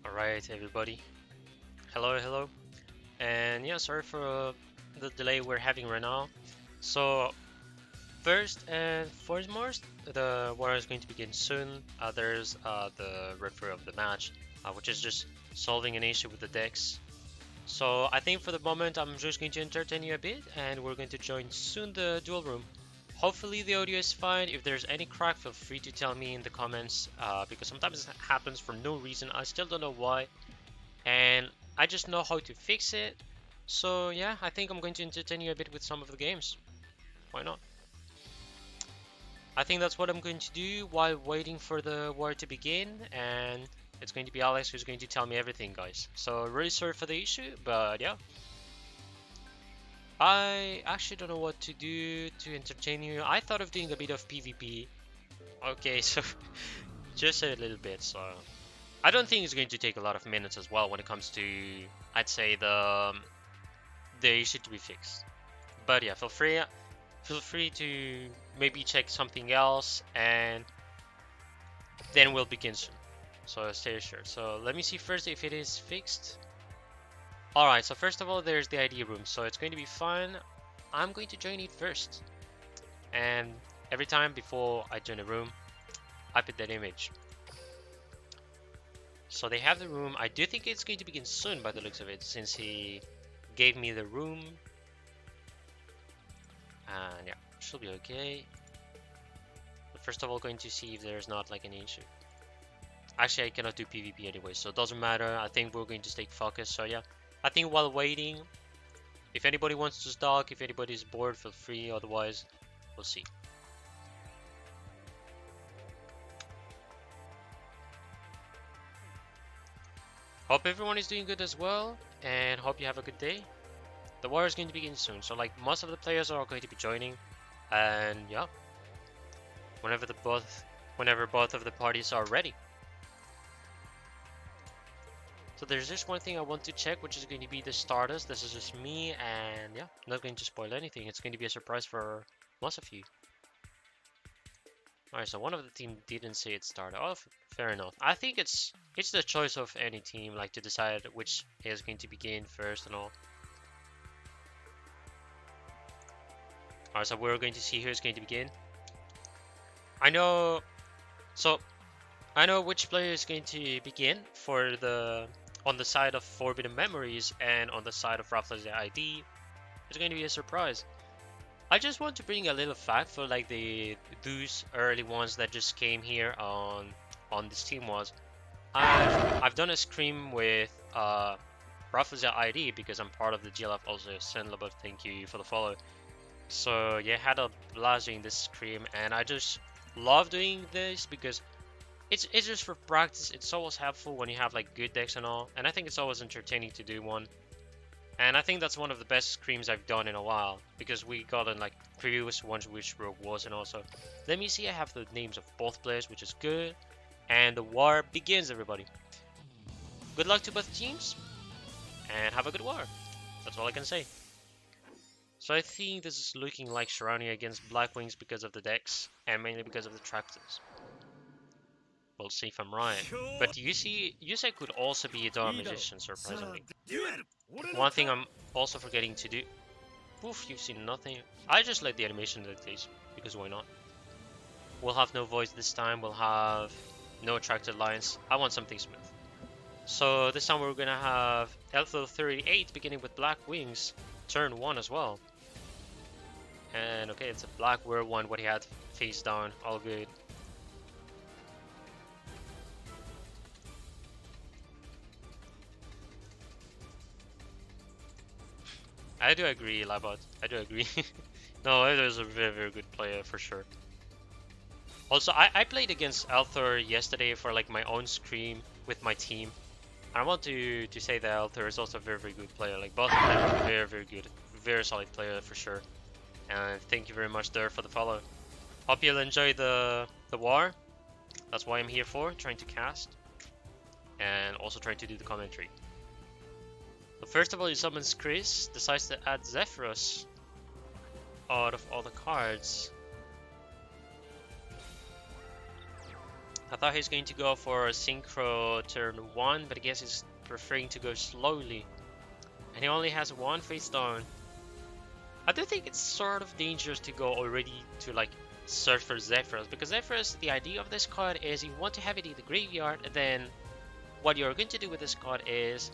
Alright, everybody. Hello. And yeah, sorry for the delay we're having right now. So, first and foremost, the war is going to begin soon. There's the referee of the match, which is just solving an issue with the decks. So, I think for the moment, I'm just going to entertain you a bit, and we're going to join soon the duel room. Hopefully the audio is fine. If there's any crack, feel free to tell me in the comments, because sometimes it happens for no reason. I still don't know why. And I just know how to fix it. So yeah, I think I'm going to entertain you a bit with some of the games. Why not? I think that's what I'm going to do while waiting for the war to begin, and it's going to be Alex who's going to tell me everything, guys. So really sorry for the issue, but yeah. I actually don't know what to do to entertain you. I thought of doing a bit of PvP. Okay, so just a little bit, so I don't think it's going to take a lot of minutes as well when it comes to, I'd say, the issue to be fixed. But yeah, feel free to maybe check something else, and then we'll begin soon. So stay assured. So let me see first if it is fixed. Alright, so first of all, there's the ID room, so it's going to be fun. I'm going to join it first, and every time before I join a room, I put that image. So they have the room. I do think it's going to begin soon by the looks of it, since he gave me the room. And yeah, should be okay. But first of all, going to see if there's not like an issue. Actually, I cannot do PvP anyway, so it doesn't matter. I think we're going to stay focused. So yeah, I think while waiting, if anybody wants to talk, if anybody's bored, feel free. Otherwise, we'll see. Hope everyone is doing good as well, and hope you have a good day. The war is going to begin soon, so like most of the players are going to be joining, and yeah, whenever both of the parties are ready. So there's just one thing I want to check, which is going to be the starters. This is just me, and yeah, not going to spoil anything. It's going to be a surprise for most of you. Alright, so one of the team didn't say it started. Oh, fair enough. I think it's the choice of any team, like to decide which is going to begin first and all. Alright, so we're going to see who's going to begin. I know which player is going to begin for on the side of Forbidden Memories, and on the side of RAFFLESIA ID. It's going to be a surprise. I just want to bring a little fact for like those early ones that just came here on this team was I've done a scream with RAFFLESIA ID because I'm part of the GLF also. Senlabov, thank you for the follow. So yeah, had a blast doing this scream, and I just love doing this because it's just for practice. It's always helpful when you have like good decks and all, and I think it's always entertaining to do one. And I think that's one of the best screams I've done in a while, because we got in like previous ones which were was. And also, let me see, I have the names of both players, which is good. And the war begins, everybody. Good luck to both teams, and have a good war. That's all I can say. So I think this is looking like Sharani against Black Wings because of the decks, and mainly because of the tractors. We'll see if I'm right. But Yusei could also be a Dark Magician, surprisingly. One thing I'm also forgetting to do. Oof, you've seen nothing. I just let the animation like this, because why not? We'll have no voice this time, we'll have no attracted lines. I want something smooth. So this time we're gonna have Elfo 38 beginning with Black Wings, turn 1 as well. And okay, it's a black wear one, what he had face down, all good. I do agree, Labot. I do agree. No, it is a very good player for sure. Also, I played against Althor yesterday for like my own scream with my team. I want to say that Althor is also a very good player. Like both of them are very good, very solid player for sure. And thank you very much there for the follow. Hope you'll enjoy the war. That's why I'm here for, trying to cast, and also trying to do the commentary. So first of all, he summons Chris, decides to add Zephyros out of all the cards. I thought he's going to go for a synchro turn 1, but I guess he's preferring to go slowly. And he only has 1 face down. I do think it's sort of dangerous to go already to like search for Zephyros, because Zephyros, the idea of this card is you want to have it in the graveyard, and then what you're going to do with this card is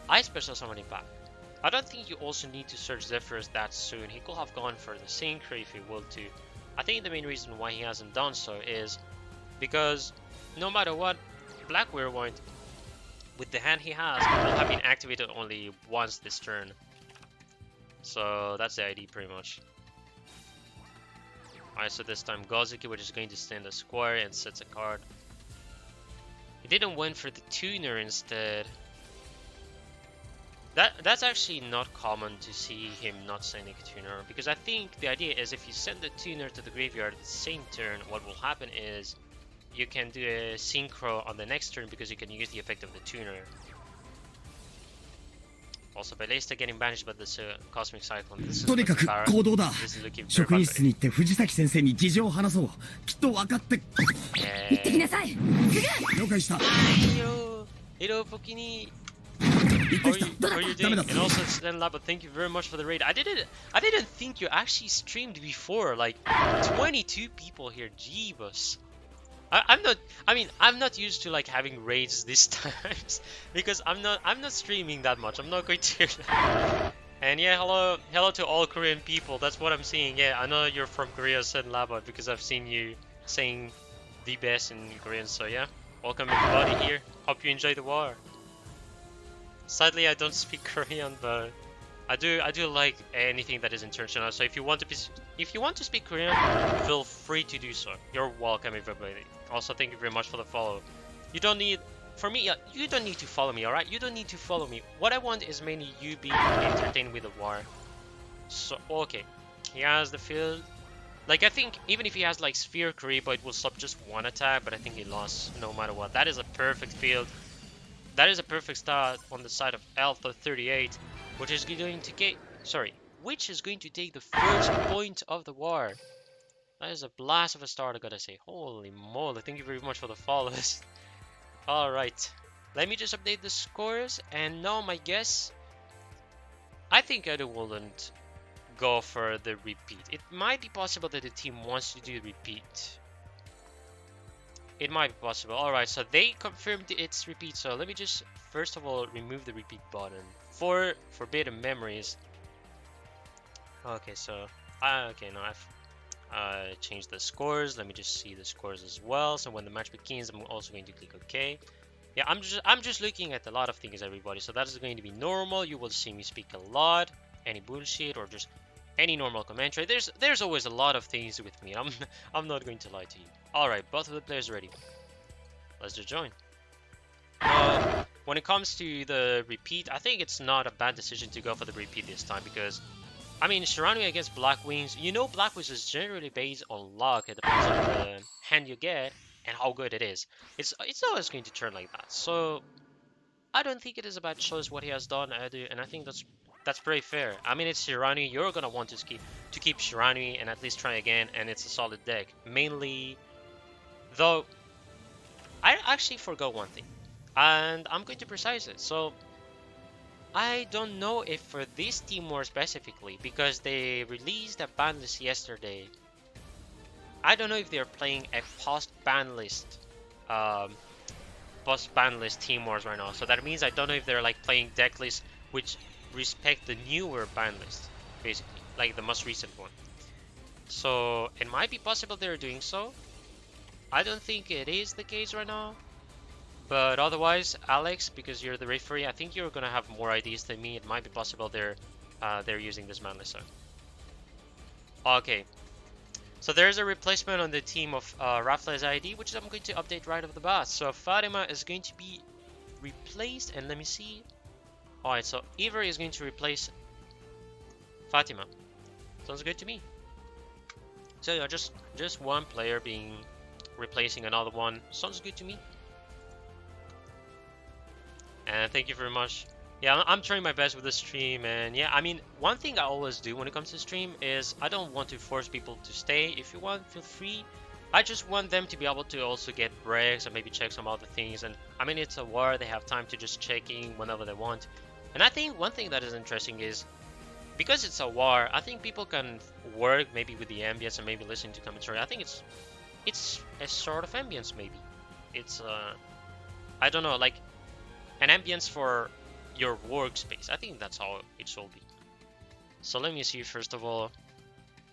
I special summon it back. I don't think you also need to search Zephyros that soon. He could have gone for the synchro if he would to. I think the main reason why he hasn't done so is because no matter what, Black Werewolf, with the hand he has, will have been activated only once this turn. So that's the idea pretty much. Alright, so this time Gozuki, which is going to stand a square and sets a card. He didn't went for the tuner instead. That's actually not common to see him not sending a tuner, because I think the idea is if you send the tuner to the graveyard at the same turn, what will happen is you can do a synchro on the next turn because you can use the effect of the tuner. Also, Ballista getting banished by this Cosmic Cyclone. This is looking very How are you doing? And also Sten Labo, thank you very much for the raid. I didn't think you actually streamed before. Like 22 people here, jeebus. I'm not used to like having raids this times because I'm not streaming that much. I'm not going to. And yeah, hello to all Korean people. That's what I'm seeing. Yeah, I know you're from Korea, Sten Labo, because I've seen you saying the best in Korean. So yeah, welcome everybody here. Hope you enjoy the war. Sadly, I don't speak Korean, but I do like anything that is international. So if you want to speak Korean, feel free to do so. You're welcome, everybody. Also, thank you very much for the follow. You don't need, for me, you don't need to follow me, alright? You don't need to follow me. What I want is mainly you being entertained with the war. So okay, he has the field. Like I think even if he has like Sphere Creeper, it will stop just one attack. But I think he lost no matter what. That is a perfect field. That is a perfect start on the side of Alpha 38, which is going to which is going to take the first point of the war. That is a blast of a start, I gotta say. Holy moly, thank you very much for the follows. Alright, let me just update the scores, and now my guess, I think I wouldn't go for the repeat. It might be possible that the team wants to do the repeat. It might be possible. Alright, so they confirmed it's repeat. So let me just first of all remove the repeat button for Forbidden Memories. Okay, so okay, now I've changed the scores. Let me just see the scores as well. So when the match begins, I'm also going to click OK. Yeah, I'm just looking at a lot of things, everybody. So that is going to be normal. You will see me speak a lot, any bullshit or just any normal commentary. There's always a lot of things with me. I'm not going to lie to you. All right, both of the players ready. Let's just join. When it comes to the repeat, I think it's not a bad decision to go for the repeat this time because, I mean, Shiranui against Black Wings. You know, Black Wings is generally based on luck. It depends on the hand you get and how good it is. It's always going to turn like that. So I don't think it is a bad choice what he has done, and I think that's pretty fair. I mean, it's Shiranui. You're gonna want to keep Shiranui and at least try again, and it's a solid deck. Mainly, though, I actually forgot one thing, and I'm going to precise it. So I don't know if for this team more specifically, because they released a ban list yesterday. I don't know if they're playing a post-ban list team wars right now. So that means I don't know if they're like playing deck lists which respect the newer ban list, basically, like the most recent one. So it might be possible they're doing so. I don't think it is the case right now. But otherwise, Alex, because you're the referee, I think you're gonna have more ideas than me. It might be possible they're using this ban list. Okay. So there's a replacement on the team of RAFFLESIA ID, which I'm going to update right off the bat. So Fatima is going to be replaced, and let me see. Alright, so Avery is going to replace Fatima. Sounds good to me. So yeah, just one player replacing another one. Sounds good to me. And thank you very much. Yeah, I'm trying my best with the stream, and yeah, I mean, one thing I always do when it comes to stream is I don't want to force people to stay. If you want, feel free. I just want them to be able to also get breaks and maybe check some other things. And I mean, it's a war, they have time to just check in whenever they want. And I think one thing that is interesting is because it's a war, I think people can work maybe with the ambience and maybe listen to commentary. I think it's a sort of ambience maybe. It's I don't know, like an ambience for your workspace. I think that's how it should be. So let me see first of all.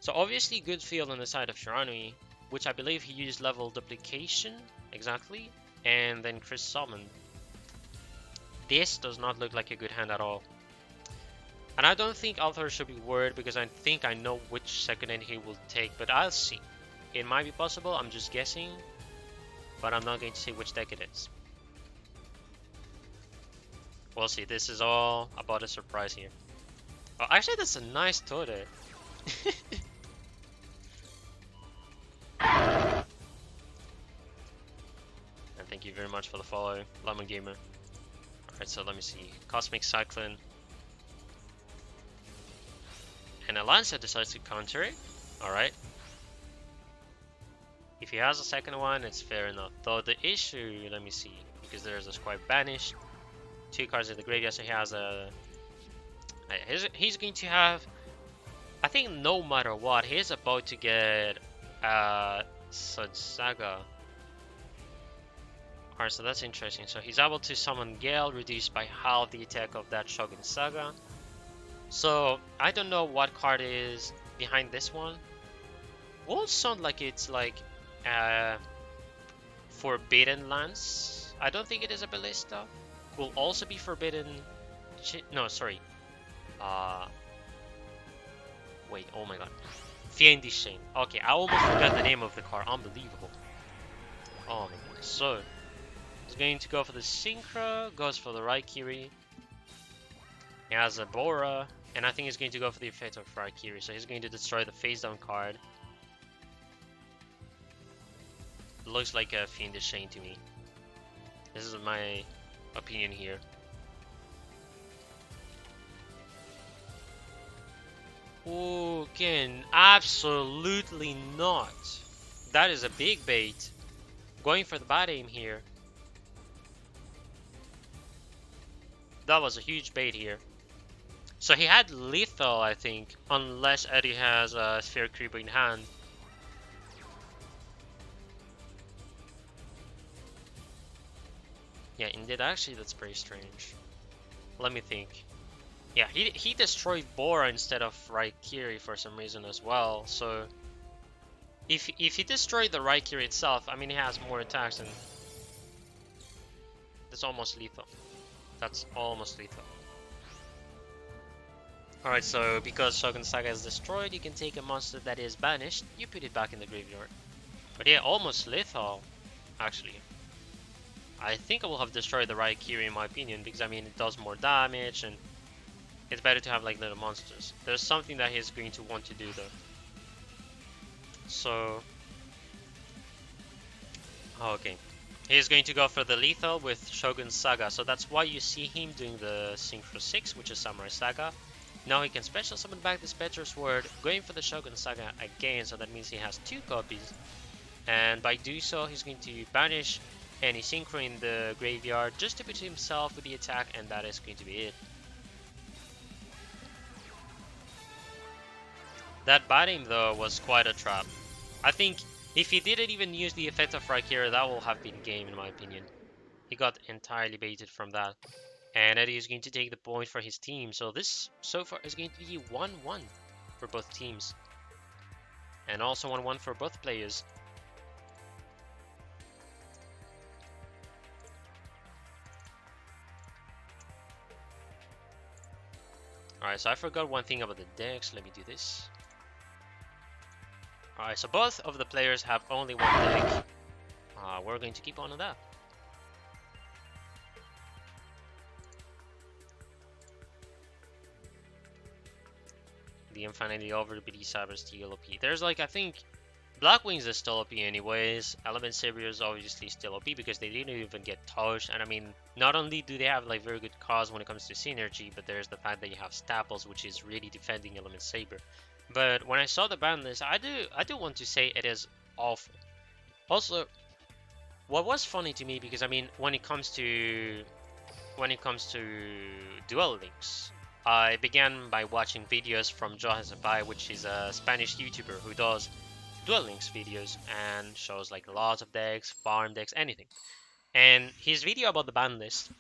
So obviously good field on the side of Shirani, which I believe he used level duplication exactly, and then Chris summoned. This does not look like a good hand at all. And I don't think Althor should be worried because I think I know which second hand he will take, but I'll see. It might be possible, I'm just guessing, but I'm not going to say which deck it is. We'll see, this is all about a surprise here. Oh, actually that's a nice Tode. And thank you very much for the follow, Lemon Gamer. Alright, so let me see. Cosmic Cyclone. And Alancia decides to counter it. Alright. If he has a second one, it's fair enough. Though the issue, let me see, because there's a Squire banished. 2 cards in the graveyard, so he has a... He's going to have... I think no matter what, he's about to get Sun Saga. Alright, so that's interesting. So he's able to summon Gale, reduced by half the attack of that Shogun Saga. So I don't know what card is behind this one. Won't sound like it's like Forbidden Lance. I don't think it is a Ballista. Will also be Forbidden. No, sorry. Wait. Oh my God. Fiendish Shane. Okay, I almost forgot the name of the card. Unbelievable. Oh my God. So he's going to go for the Synchro. Goes for the Raikiri. He has a Bora, and I think he's going to go for the effect of Raikiri, so he's going to destroy the face down card. Looks like a Fiendish Shane to me. This is my opinion here. Oh, Ken, absolutely not. That is a big bait. Going for the bad aim here. That was a huge bait here. So he had lethal, I think, unless Eddie has a Sphere Creeper in hand. Yeah, indeed, actually that's pretty strange. Let me think. Yeah, he destroyed Bora instead of Raikiri for some reason as well, so... If he destroyed the Raikiri itself, I mean he has more attacks and... That's almost lethal. That's almost lethal. Alright, so because Shogun Saga is destroyed, you can take a monster that is banished, you put it back in the graveyard. But yeah, almost lethal, actually. I think I will have destroyed the Raikiri in my opinion, because I mean it does more damage and it's better to have like little monsters. There's something that he's going to want to do though. So... okay. He's going to go for the lethal with Shogun Saga, so that's why you see him doing the Synchro 6, which is Samurai Saga. Now he can special summon back the Spectre Sword, going for the Shogun Saga again, so that means he has 2 copies. And by doing so, he's going to banish any Synchro in the graveyard just to put himself with the attack, and that is going to be it. That bad aim though was quite a trap. I think if he didn't even use the effect of Raikiri, that will have been game in my opinion. He got entirely baited from that. And Eddie is going to take the point for his team. So this, so far, is going to be 1-1 for both teams. And also 1-1 for both players. Alright, so I forgot one thing about the decks. Let me do this. Alright, so both of the players have only one deck. We're going to keep on that. The Infinity over BD Cyber Steel OP. There's like, I think, Black Wings is still OP anyways. Element Saber is obviously still OP because they didn't even get touched. And I mean, not only do they have like very good cause when it comes to synergy, but there's the fact that you have Staples, which is really defending Element Saber. But when I saw the ban list, I do want to say it is awful. Also, what was funny to me, because I mean, when it comes to Duel Links, I began by watching videos from Johan Senpai, which is a Spanish YouTuber who does Duel Links videos and shows like lots of decks, farm decks, anything. And his video about the ban list,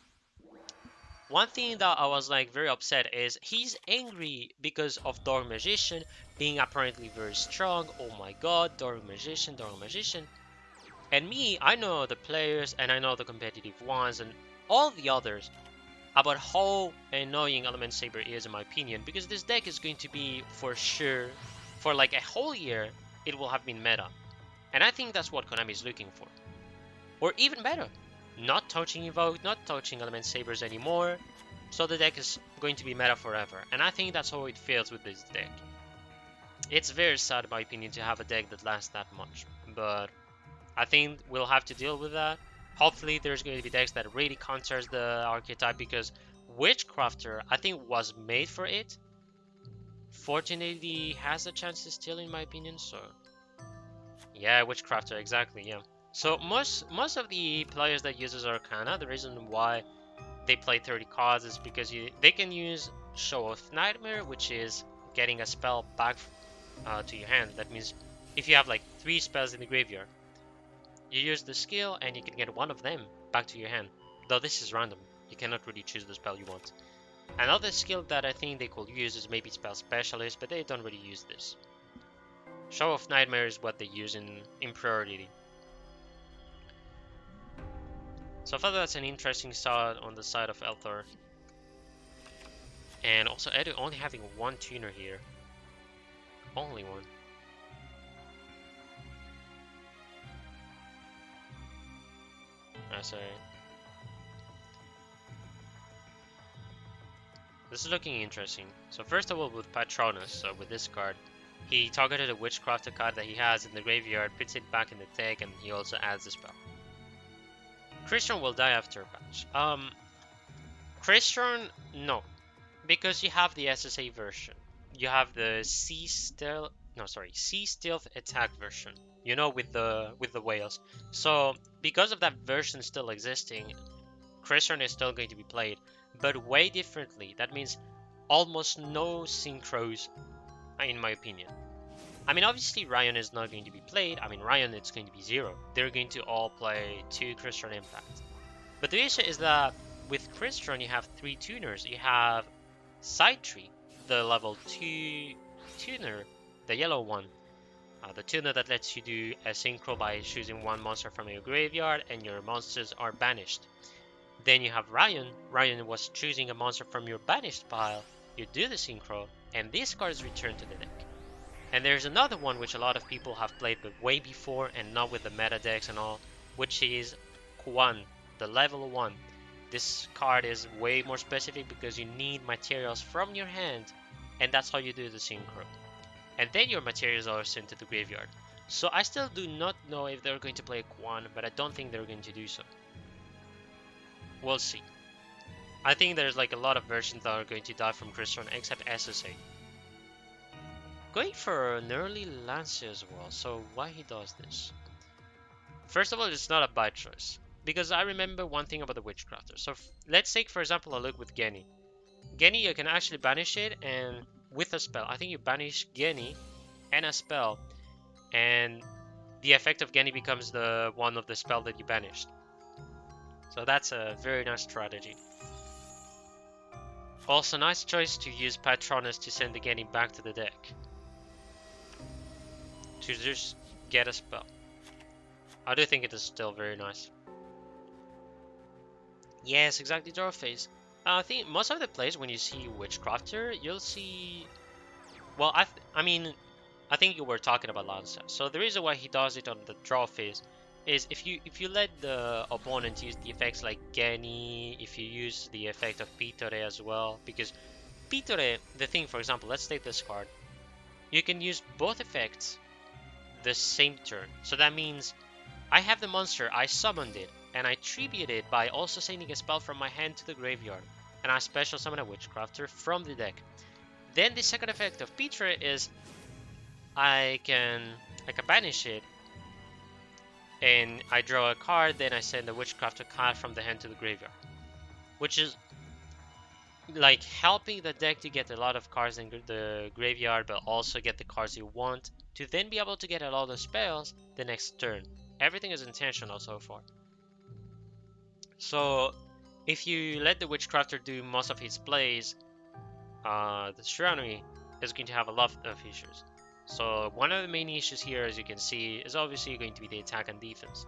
one thing that I was like very upset is he's angry because of Dark Magician being apparently very strong. Oh my god, Dark Magician, Dark Magician. And me, I know the players and I know the competitive ones and all the others about how annoying Element Saber is in my opinion, because this deck is going to be for sure, for like a whole year, it will have been meta. And I think that's what Konami is looking for. Or even better, not touching Evoke, not touching Element Sabers anymore, so the deck is going to be meta forever. And I think that's how it feels with this deck. It's very sad in my opinion to have a deck that lasts that much, but I think we'll have to deal with that. Hopefully there's going to be decks that really counters the archetype, because Witchcrafter I think was made for it. Fortunately has a chance to steal in my opinion, so yeah, Witchcrafter, exactly, yeah. So most of the players that uses Arcana, the reason why they play 30 cards is because they can use Show of Nightmare, which is getting a spell back to your hand. That means if you have like 3 spells in the graveyard, you use the skill and you can get one of them back to your hand. Though this is random, you cannot really choose the spell you want. Another skill that I think they could use is maybe Spell Specialist, but they don't really use this. Show of Nightmare is what they use in priority. So I thought that's an interesting start on the side of Elthor. And also Edu only having one tuner here. Only one. That's alright. This is looking interesting. So first of all, with Patronus, so with this card, he targeted a Witchcrafter card that he has in the graveyard, puts it back in the deck, and he also adds the spell. Christian will die after a patch. Christian, no, because you have the SSA version. You have the Sea Stealth Attack version. You know, with the whales. So because of that version still existing, Christian is still going to be played, but way differently. That means almost no synchros, in my opinion. I mean, obviously Ryan is not going to be played. I mean, Ryan, it's going to be 0. They're going to all play 2 Christian Impact. But the issue is that with Christian, you have 3 tuners. You have Side Tree, the level 2 tuner, the yellow one. The tuner that lets you do a synchro by choosing one monster from your graveyard and your monsters are banished. Then you have Ryan. Ryan was choosing a monster from your banished pile. You do the synchro, and this card is returned to the deck. And there's another one which a lot of people have played but way before and not with the meta decks and all, which is Kuan, the level 1. This card is way more specific because you need materials from your hand, and that's how you do the synchro. And then your materials are sent to the graveyard. So I still do not know if they're going to play Kuan, but I don't think they're going to do so. We'll see. I think there's like a lot of versions that are going to die from Christian except SSA. Going for an early Lancia as well, so why he does this? First of all, it's not a bad choice, because I remember one thing about the Witchcrafter. So let's take for example a look with Genny. Genny, you can actually banish it and with a spell. I think you banish Genny and a spell, and the effect of Genny becomes the one of the spell that you banished. So that's a very nice strategy. Also, nice choice to use Patronus to send the Genny back to the deck, to just get a spell. I do think it is still very nice. Yes, exactly, draw phase. I think most of the plays when you see Witchcrafter, you'll see... Well, I mean, I think you were talking about Lanza. So the reason why he does it on the draw phase is if you let the opponent use the effects like Genny, if you use the effect of Pitore as well, because Pitore, the thing, for example, let's take this card. You can use both effects the same turn. So that means I have the monster, I summoned it, and I tribute it by also sending a spell from my hand to the graveyard, and I special summon a Witchcrafter from the deck. Then the second effect of Petra is I can banish it, and I draw a card, then I send a Witchcrafter card from the hand to the graveyard, which is like helping the deck to get a lot of cards in the graveyard, but also get the cards you want to then be able to get a lot of spells the next turn. Everything is intentional so far. So if you let the Witchcrafter do most of his plays, the Shiranui is going to have a lot of issues. So one of the main issues here, as you can see, is obviously going to be the attack and defense.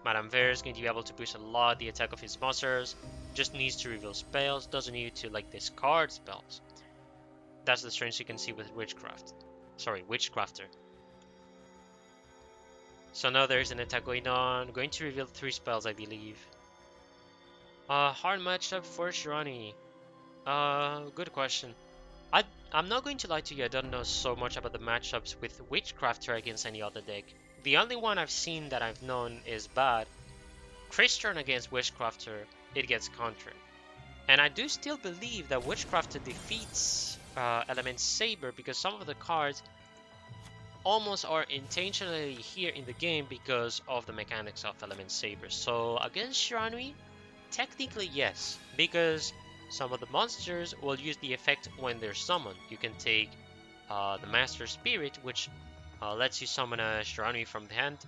Madame Ver is going to be able to boost a lot the attack of his monsters, just needs to reveal spells, doesn't need to like discard spells. That's the strength you can see with Witchcrafter. So now there's an attack going on, going to reveal 3 spells I believe. Hard matchup for Shirani. Good question. I'm not going to lie to you, I don't know so much about the matchups with Witchcrafter against any other deck. The only one I've seen that I've known is bad. Christian against Witchcrafter, it gets countered. And I do still believe that Witchcrafter defeats Element Saber because some of the cards almost are intentionally here in the game because of the mechanics of Element Saber. So against Shiranui, technically yes, because some of the monsters will use the effect when they're summoned. You can take the Master Spirit, which lets you summon a Shiranui from the hand.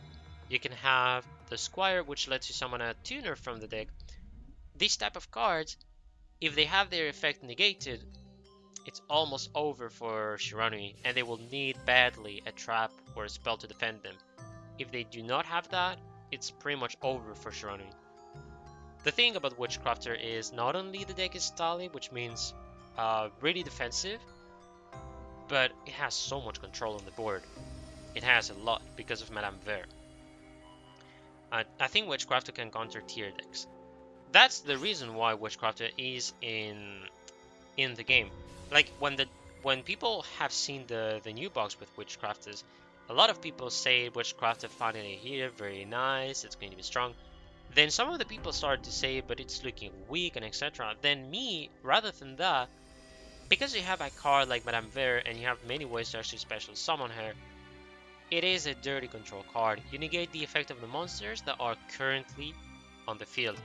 You can have the Squire, which lets you summon a Tuner from the deck. These type of cards, if they have their effect negated, it's almost over for Shiranui, and they will need badly a trap or a spell to defend them. If they do not have that, it's pretty much over for Shiranui. The thing about Witchcrafter is not only the deck is stylish, which means really defensive, but it has so much control on the board. It has a lot because of Madame Ver. I think Witchcrafter can counter tier decks. That's the reason why Witchcrafter is in the game. Like when people have seen the new box with Witchcrafters, a lot of people say Witchcrafter finally here, very nice, it's going to be strong. Then some of the people started to say, but it's looking weak and etc. Then me, rather than that, because you have a card like Madame Ver and you have many ways to actually special summon her, it is a dirty control card. You negate the effect of the monsters that are currently on the field.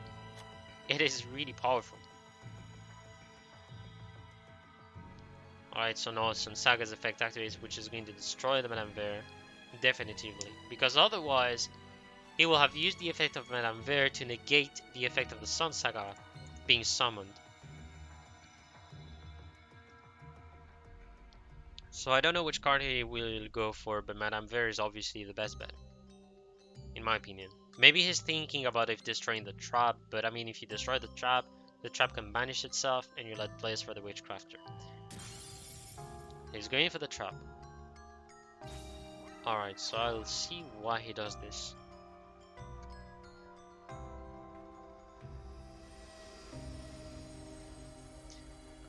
It is really powerful. Alright, so now some Saga's effect activates, which is going to destroy the Madame Ver, definitively. Because otherwise, it will have used the effect of Madame Ver to negate the effect of the Sun Saga being summoned. So I don't know which card he will go for, but Madame Ver is obviously the best bet, in my opinion. Maybe he's thinking about if destroying the trap, but I mean if you destroy the trap can banish itself and you let place for the Witchcrafter. He's going for the trap. Alright, so I'll see why he does this.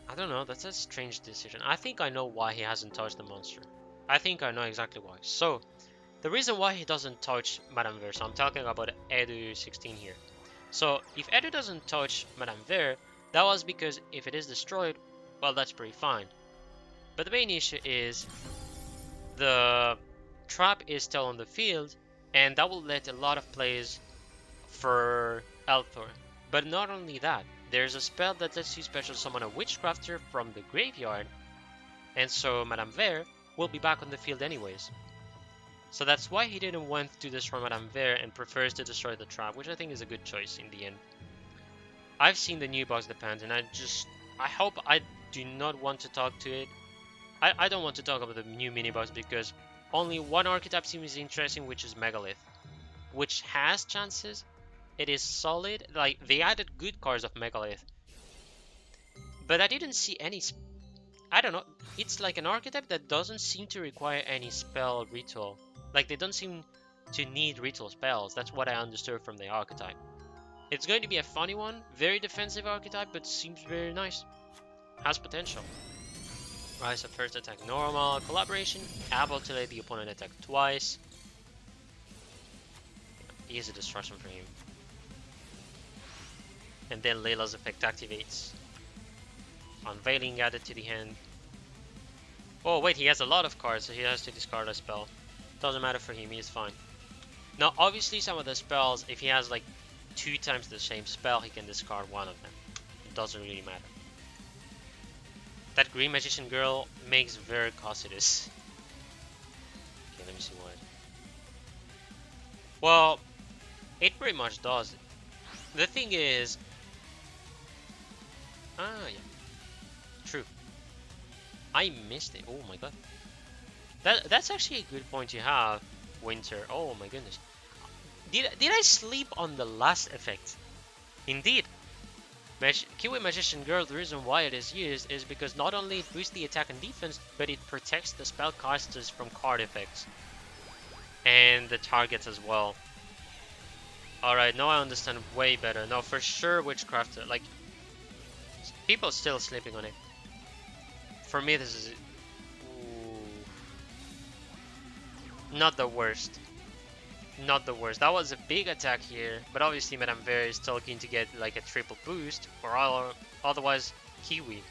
I don't know, that's a strange decision. I think I know why he hasn't touched the monster. I think I know exactly why. So, the reason why he doesn't touch Madame Ver, so I'm talking about Edu 16 here. So, if Edu doesn't touch Madame Ver, that was because if it is destroyed, well, that's pretty fine. But the main issue is the trap is still on the field, and that will let a lot of plays for Althor. But not only that, there's a spell that lets you special summon a Witchcrafter from the graveyard, and so Madame Ver will be back on the field anyways. So that's why he didn't want to destroy Madame Ver and prefers to destroy the trap, which I think is a good choice in the end. I've seen the new box depend, and I hope I do not want to talk to it. I don't want to talk about the new mini box because only one archetype seems interesting, which is Megalith, which has chances. It is solid. Like, they added good cards of Megalith, but I didn't see any. I don't know. It's like an archetype that doesn't seem to require any spell ritual. Like, they don't seem to need ritual spells. That's what I understood from the archetype. It's going to be a funny one, very defensive archetype, but seems very nice. Has potential. Right, so first attack normal, collaboration, able to let the opponent attack twice. Easy destruction for him. And then Layla's effect activates. Unveiling added to the hand. Oh wait, he has a lot of cards, so he has to discard a spell. Doesn't matter for him, he is fine. Now, obviously, some of the spells, if he has like 2 times the same spell, he can discard one of them. It doesn't really matter. That green magician girl makes very causidus. Okay, let me see what. Well, it pretty much does. The thing is, yeah, true. I missed it. Oh my god. That's actually a good point you have, Winter. Oh my goodness. Did I sleep on the last effect? Indeed. Kiwi Magician Girl, the reason why it is used is because not only it boosts the attack and defense, but it protects the spellcasters from card effects. And the targets as well. Alright, now I understand way better. No, for sure Witchcrafter. Like, people still sleeping on it. For me, this is... Ooh, not the worst. Not the worst. That was a big attack here, but obviously Madame Vera is still keen to get like a triple boost, or otherwise Kiwi.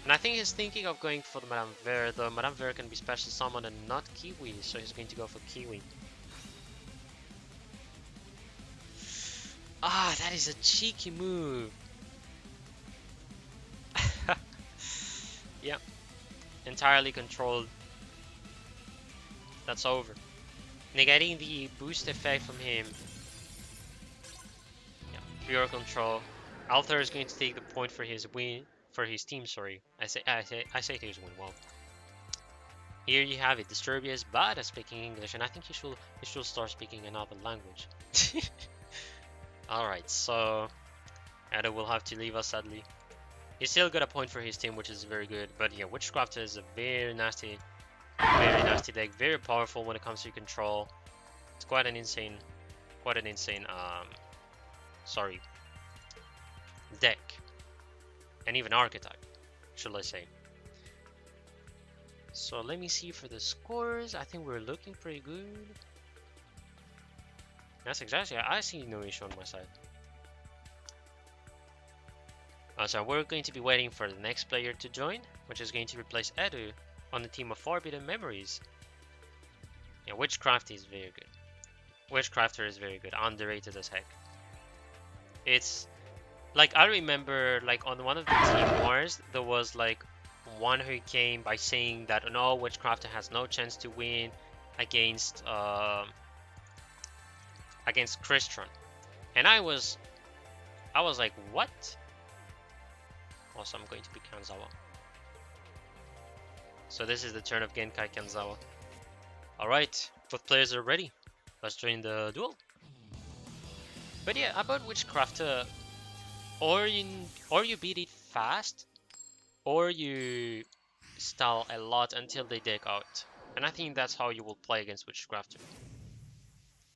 And I think he's thinking of going for the Madame Vera, though Madame Vera can be special summoned and not Kiwi, so he's going to go for Kiwi. Ah, that is a cheeky move. Yep, entirely controlled. That's over. Negating the boost effect from him. Yeah, pure control. Althar is going to take the point for his win, for his team. Sorry, I say his win. Well, here you have it. Disturbia is bad at speaking English, and I think he should start speaking another language. All right, so Ada will have to leave us sadly. He still got a point for his team, which is very good. But yeah, Witchcraft is a very nasty deck, very powerful when it comes to control. It's quite an insane deck, and even archetype, should I say. So let me see for the scores. I think we're looking pretty good. That's exactly, I see no issue on my side. So we're going to be waiting for the next player to join, which is going to replace Edu on the team of Forbidden Memories. Yeah, Witchcraft is very good. Witchcrafter is very good, underrated as heck. It's like, I remember like on one of the team wars, there was like one who came by saying that no, Witchcrafter has no chance to win against Crystron, and I was like, what? Also, I'm going to pick Kanzawa. So this is the turn of Genkai Kanzawa. Alright, both players are ready. Let's join the duel. But yeah, about Witchcrafter, or you beat it fast, or you stall a lot until they deck out. And I think that's how you will play against Witchcrafter.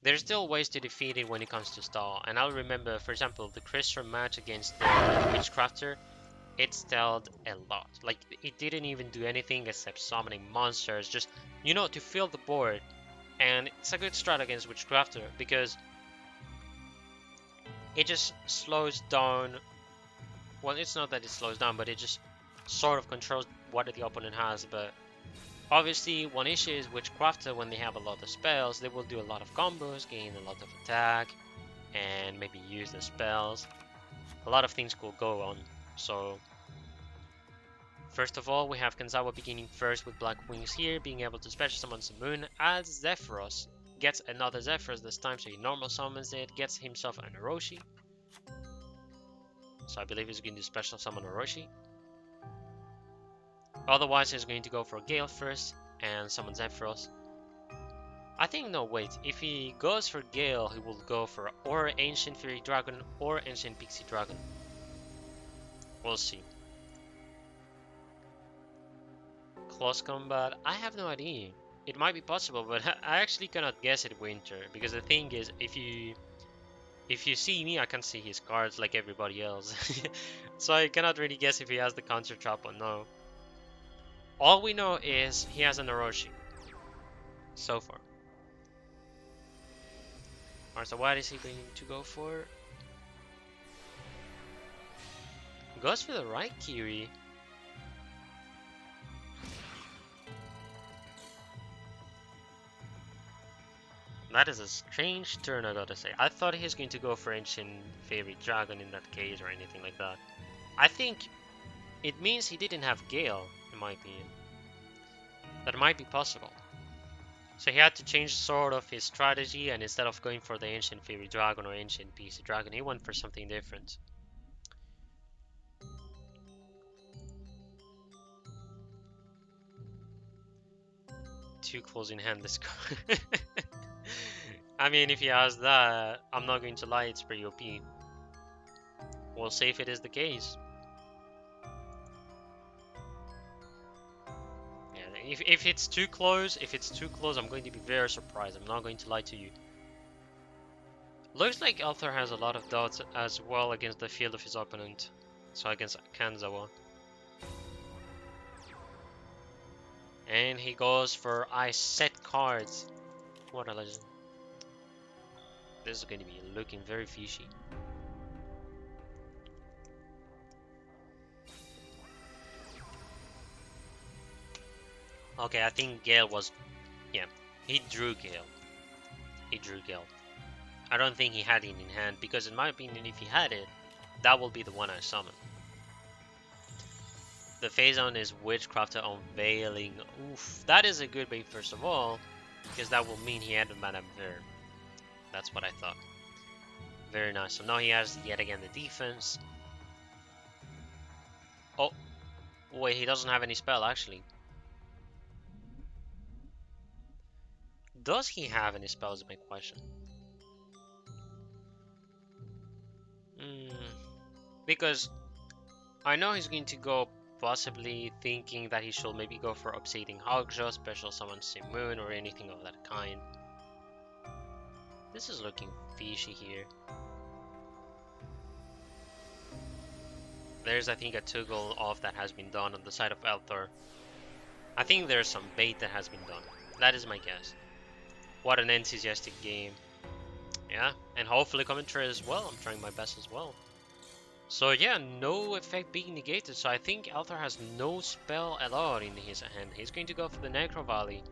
There's still ways to defeat it when it comes to stall. And I'll remember, for example, the Crystal match against the Witchcrafter. It stalled a lot. Like, it didn't even do anything except summoning monsters, just, you know, to fill the board. And it's a good strat against Witchcrafter because it just slows down. Well, it's not that it slows down, but it just sort of controls what the opponent has. But obviously, one issue is Witchcrafter, when they have a lot of spells, they will do a lot of combos, gain a lot of attack, and maybe use the spells. A lot of things could go on. So, first of all, we have Kanzawa beginning first with Black Wings here, being able to special summon Moon, adds Zephyros, gets another Zephyros this time, so he normal summons it, gets himself an Orochi. So I believe he's going to special summon Orochi. Otherwise, he's going to go for Gale first and summon Zephyros. I think, no, wait, if he goes for Gale, he will go for or Ancient Fairy Dragon or Ancient Pixie Dragon. We'll see. Close combat, I have no idea. It might be possible, but I actually cannot guess it, Winter, because the thing is, if you see me, I can see his cards like everybody else. So I cannot really guess if he has the counter trap or no. All we know is he has an Orochi so far. Alright, so what is he going to go for? Goes for the right Kiri. That is a strange turn, I gotta say. I thought he was going to go for Ancient Fairy Dragon in that case or anything like that. I think it means he didn't have Gale, in my opinion. That might be possible. So he had to change sort of his strategy, and instead of going for the Ancient Fairy Dragon or Ancient PC Dragon, he went for something different. Too close in hand, this card. I mean, if he has that, I'm not going to lie, it's pretty OP. We'll see if it is the case. Yeah, if it's too close, I'm going to be very surprised. I'm not going to lie to you. Looks like Arthur has a lot of dots as well against the field of his opponent. So against Kanzawa. And he goes for I set cards. What a legend. This is going to be looking very fishy. Okay, I think Gale was... Yeah, he drew Gale. I don't think he had it in hand, because in my opinion, if he had it, that will be the one I summon. The phase-on is Witchcrafter Unveiling. Oof, that is a good bait first of all, because that will mean he had a Madame Ver. That's what I thought. Very nice. So now he has yet again the defense. Oh, wait, he doesn't have any spell actually. Does he have any spells is my question. Because I know he's going to go possibly thinking that he should maybe go for Obsidian Hogjaw, Special Summon Simoon, or anything of that kind. This is looking fishy here. There's, I think, a toggle off that has been done on the side of Elthor. I think there's some bait that has been done. That is my guess. What an enthusiastic game. Yeah, and hopefully commentary as well. I'm trying my best as well. So yeah, no effect being negated. So I think Elthor has no spell at all in his hand. He's going to go for the Necro Valley.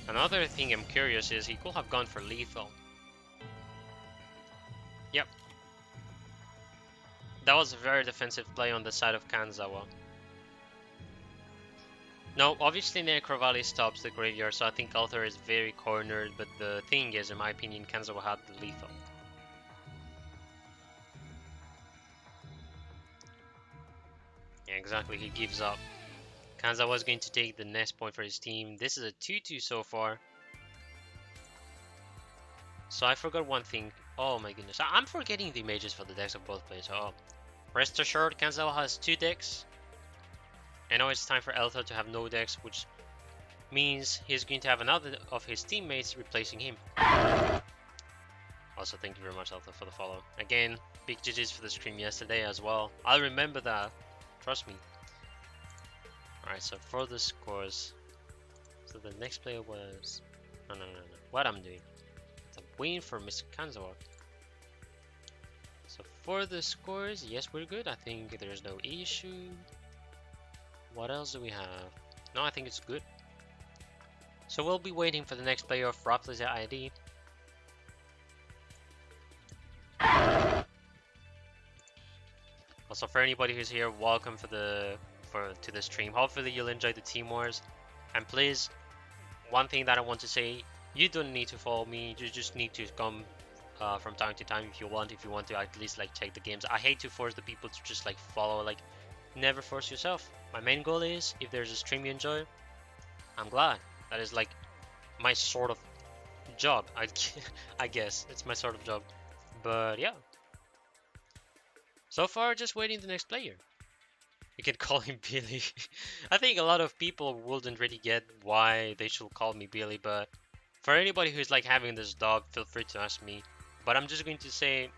Another thing I'm curious is he could have gone for lethal. Yep. That was a very defensive play on the side of Kanzawa. No, obviously Necro Valley stops the graveyard, so I think Althor is very cornered, but the thing is, in my opinion, Kanzawa had the lethal. Yeah, exactly, he gives up. Kanzawa is going to take the next point for his team. This is a 2-2 so far. So I forgot one thing. Oh my goodness, I'm forgetting the images for the decks of both players. Oh, rest assured, Kanzawa has 2 decks. And now it's time for Elthor to have no decks, which means he's going to have another of his teammates replacing him. Also, thank you very much, Elthor, for the follow. Again, big GG's for the stream yesterday as well. I'll remember that. Trust me. Alright, so for the scores. So the next player was... No. What I'm doing. It's a win for Mr. Kanzawa. So for the scores, yes, we're good. I think there's no issue. What else do we have? No, I think it's good. So we'll be waiting for the next player of RAFFLESIA ID. Also, for anybody who's here, welcome to the stream. Hopefully you'll enjoy the Team Wars. And please, one thing that I want to say, you don't need to follow me. You just need to come from time to time if you want to at least like check the games. I hate to force the people to just like follow. Like, never force yourself. My main goal is, if there's a stream you enjoy, I'm glad. That is like my sort of job. I guess it's my sort of job. But yeah, so far just waiting the next player. You can call him Billy. I think a lot of people wouldn't really get why they should call me Billy, but for anybody who's like having this dog, feel free to ask me. But I'm just going to say,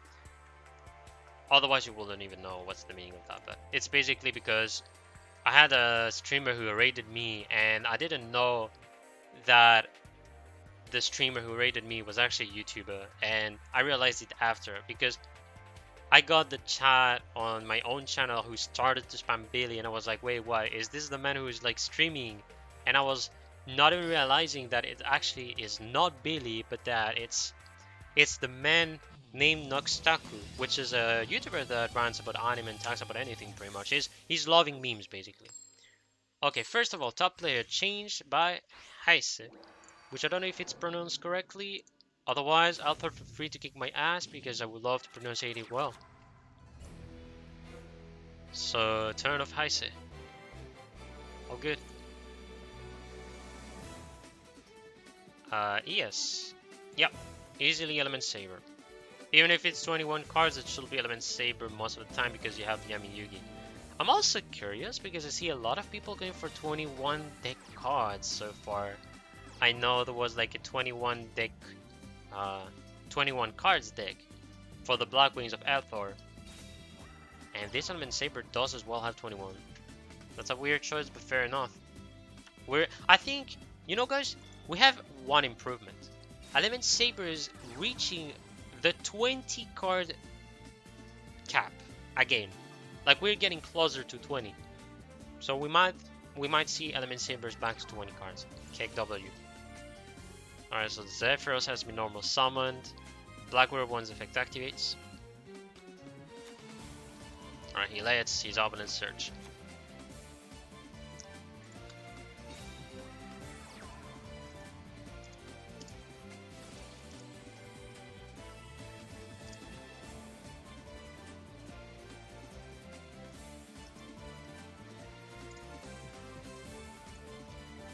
otherwise you wouldn't even know what's the meaning of that. But it's basically because I had a streamer who raided me, and I didn't know that the streamer who raided me was actually a YouTuber, and I realized it after, because I got the chat on my own channel who started to spam Billy, and I was like, wait, what? Is this the man who is like streaming? And I was not even realizing that it actually is not Billy, but that it's the man named Noxtaku, which is a YouTuber that rants about anime and talks about anything pretty much. He's loving memes basically. Okay, first of all, top player changed by Heise, which I don't know if it's pronounced correctly. Otherwise, I'll feel free to kick my ass because I would love to pronounce it well. So, turn of Heise. All good. ES. Yep, easily Element Saber. Even if it's 21 cards, it should be Element Saber most of the time because you have Yami Yugi. I'm also curious because I see a lot of people going for 21 deck cards so far. I know there was like a 21 deck, 21 cards deck for the Black Wings of Althor. And this Element Saber does as well have 21. That's a weird choice, but fair enough. I think, you know guys, we have one improvement. Element Saber is reaching the 20 card cap again. Like we're getting closer to 20. So we might see Element Sabers back to 20 cards. KW. Alright, so Zephyros has been normal summoned. Blackbird one's effect activates. Alright, he lets his Obelisk search.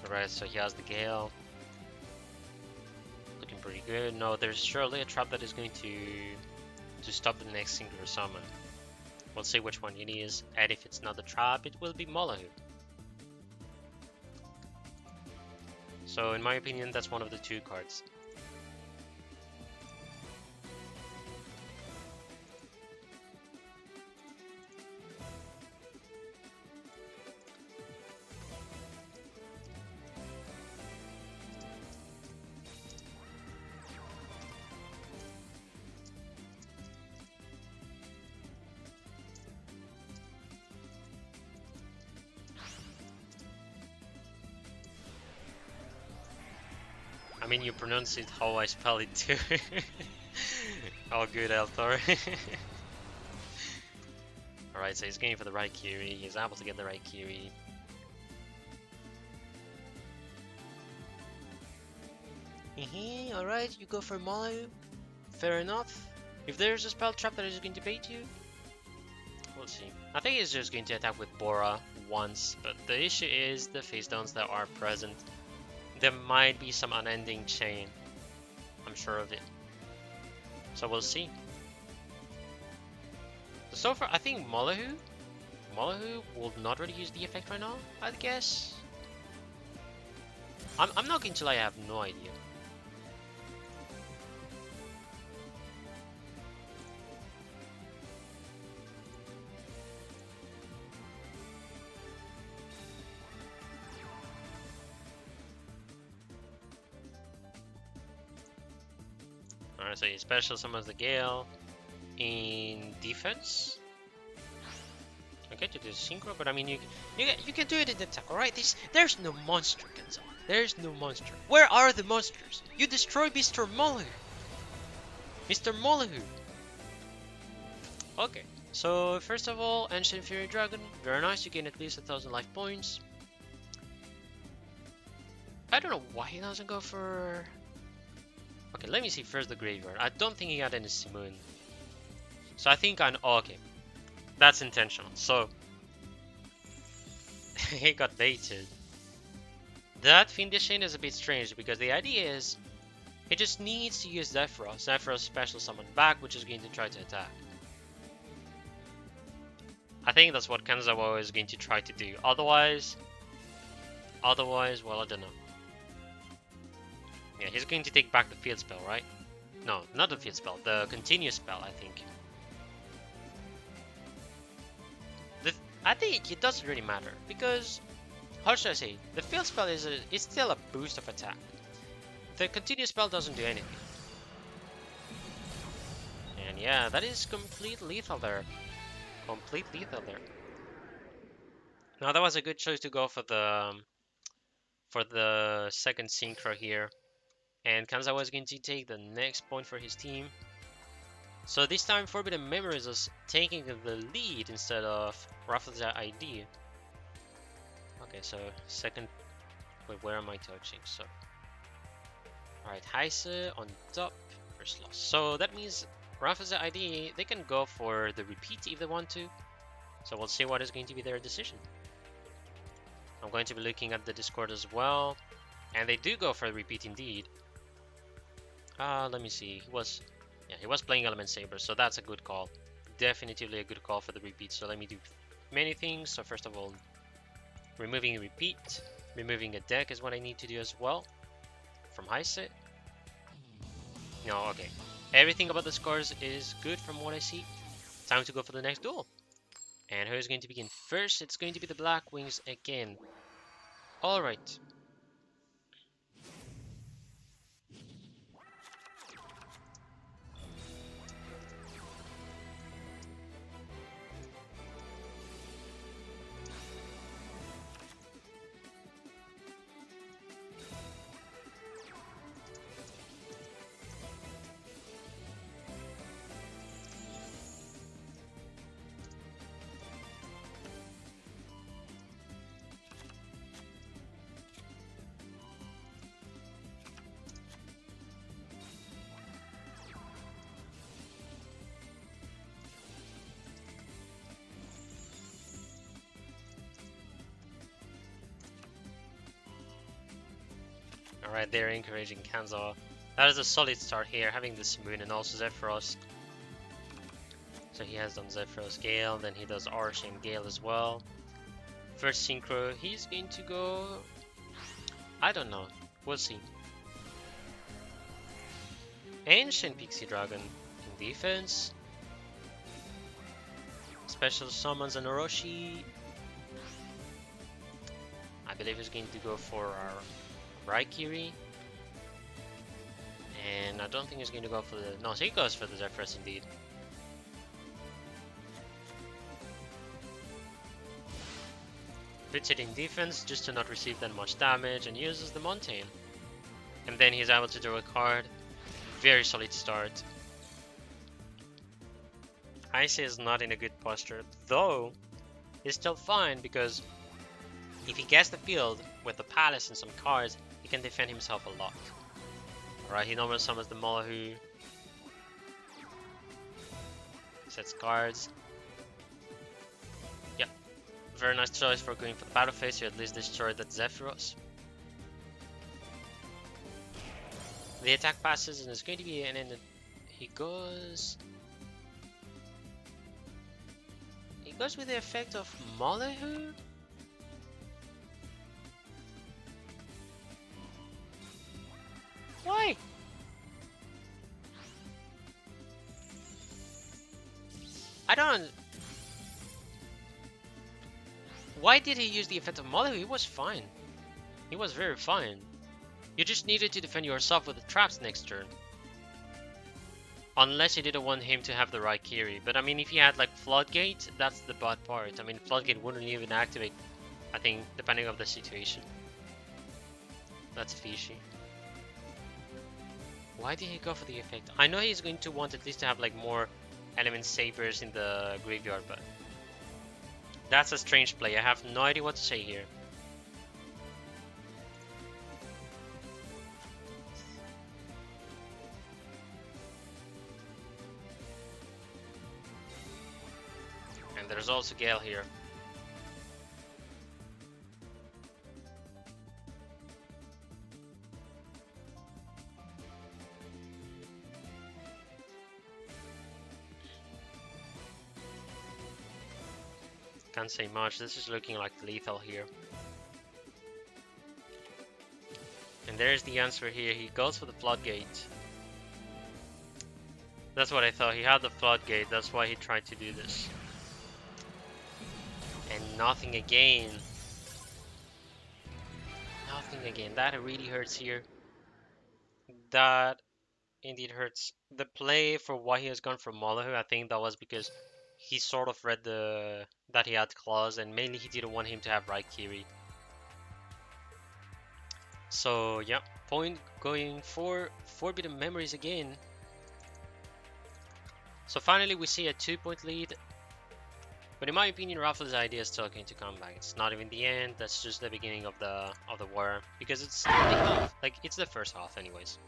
Alright, so he has the Gale. Looking pretty good. No, there's surely a trap that is going to stop the next singular summon. We'll see which one it is, and if it's not the trap, it will be Molahu. So in my opinion, that's one of the two cards. I mean, you pronounce it how I spell it too. Oh, good, Althor. Alright, so he's going for the right Kiri. He's able to get the right Kiri. Alright, you go for Malu. Fair enough. If there's a spell trap that is going to bait you, we'll see. I think he's just going to attack with Bora once, but the issue is the face downs that are present. There might be some unending chain. I'm sure of it. So we'll see. So far, I think Molahu will not really use the effect right now, I guess. I'm not going to lie, I have no idea. Alright, so he special summons the Gale in defense. Okay, to do synchro, but I mean you can do it in attack. Alright, there's no monster, Kenzo. There's no monster. Where are the monsters? You destroy Mr. Molahu. Mr. Molahu. Okay, so first of all, Ancient Fury Dragon, very nice. You gain at least 1,000 life points. I don't know why he doesn't go for. Okay, let me see first the graveyard. I don't think he got any Simoon. So I think oh, okay. That's intentional. So he got baited. That Fiendish is a bit strange because the idea is he just needs to use Zephyros. Zephyros special summon back, which is going to try to attack. I think that's what Kanzawa is going to try to do. Otherwise, well, I don't know. Yeah, he's going to take back the field spell, right? No, not the field spell, the continuous spell, I think. I think it doesn't really matter, because, how should I say, the field spell is still a boost of attack. The continuous spell doesn't do anything. And yeah, that is complete lethal there. Complete lethal there. Now that was a good choice to go for the second synchro here. And Kanza was going to take the next point for his team. So this time Forbidden Memories is taking the lead instead of RAFFLESIA ID. Okay, so second... Wait, where am I touching? So... Alright, Heise on top, first loss. So that means RAFFLESIA ID, they can go for the repeat if they want to. So we'll see what is going to be their decision. I'm going to be looking at the Discord as well. And they do go for a repeat indeed. Let me see. He was playing Element Saber, so that's a good call. Definitively a good call for the repeat. So let me do many things. So first of all, removing a repeat. Removing a deck is what I need to do as well. From Heise. No, okay. Everything about the scores is good from what I see. Time to go for the next duel. And who's going to begin first? It's going to be the Black Wings again. Alright. Alright, they're encouraging Kanza. That is a solid start here, having this Moon and also Zephyros. So he has done Zephyros Gale, then he does Arch and Gale as well. First Synchro, he's going to go... I don't know, we'll see. Ancient Pixie Dragon in defense. Special summons an Orochi. I believe he's going to go for our Raikiri. And I don't think he's going to go for the... No, so he goes for the Zephyros indeed. Puts it in defense just to not receive that much damage and uses the Montaigne. And then he's able to draw a card. Very solid start. Heise is not in a good posture, though he's still fine because if he gets the field with the Palace and some cards, he can defend himself a lot. Alright, he normally summons the Molahu. Sets cards. Yep. Very nice choice for going for the battle phase. You at least destroyed that Zephyros. The attack passes and it's going to be an end. He goes with the effect of Molahu? Why? I don't... Why did he use the effect of Molahu? He was fine. He was very fine. You just needed to defend yourself with the traps next turn. Unless you didn't want him to have the Raikiri. But I mean, if he had like Floodgate, that's the bad part. I mean, Floodgate wouldn't even activate, I think, depending on the situation. That's fishy. Why did he go for the effect? I know he's going to want at least to have like more Element Sabers in the graveyard, but that's a strange play. I have no idea what to say here. And there's also Gale here. Can't say much. This is looking like lethal here. And there's the answer here. He goes for the Floodgate. That's what I thought. He had the Floodgate. That's why he tried to do this. And nothing again. Nothing again. That really hurts here. That indeed hurts. The play for why he has gone for Molyneux, I think that was because he sort of read the that he had claws, and mainly he didn't want him to have Raikiri. So yeah, point going for Forbidden Memories again. So finally we see a 2-point lead. But in my opinion, Raffles' idea is still going to come back. It's not even the end. That's just the beginning of the war, because it's still the half. Like, it's the first half, anyways.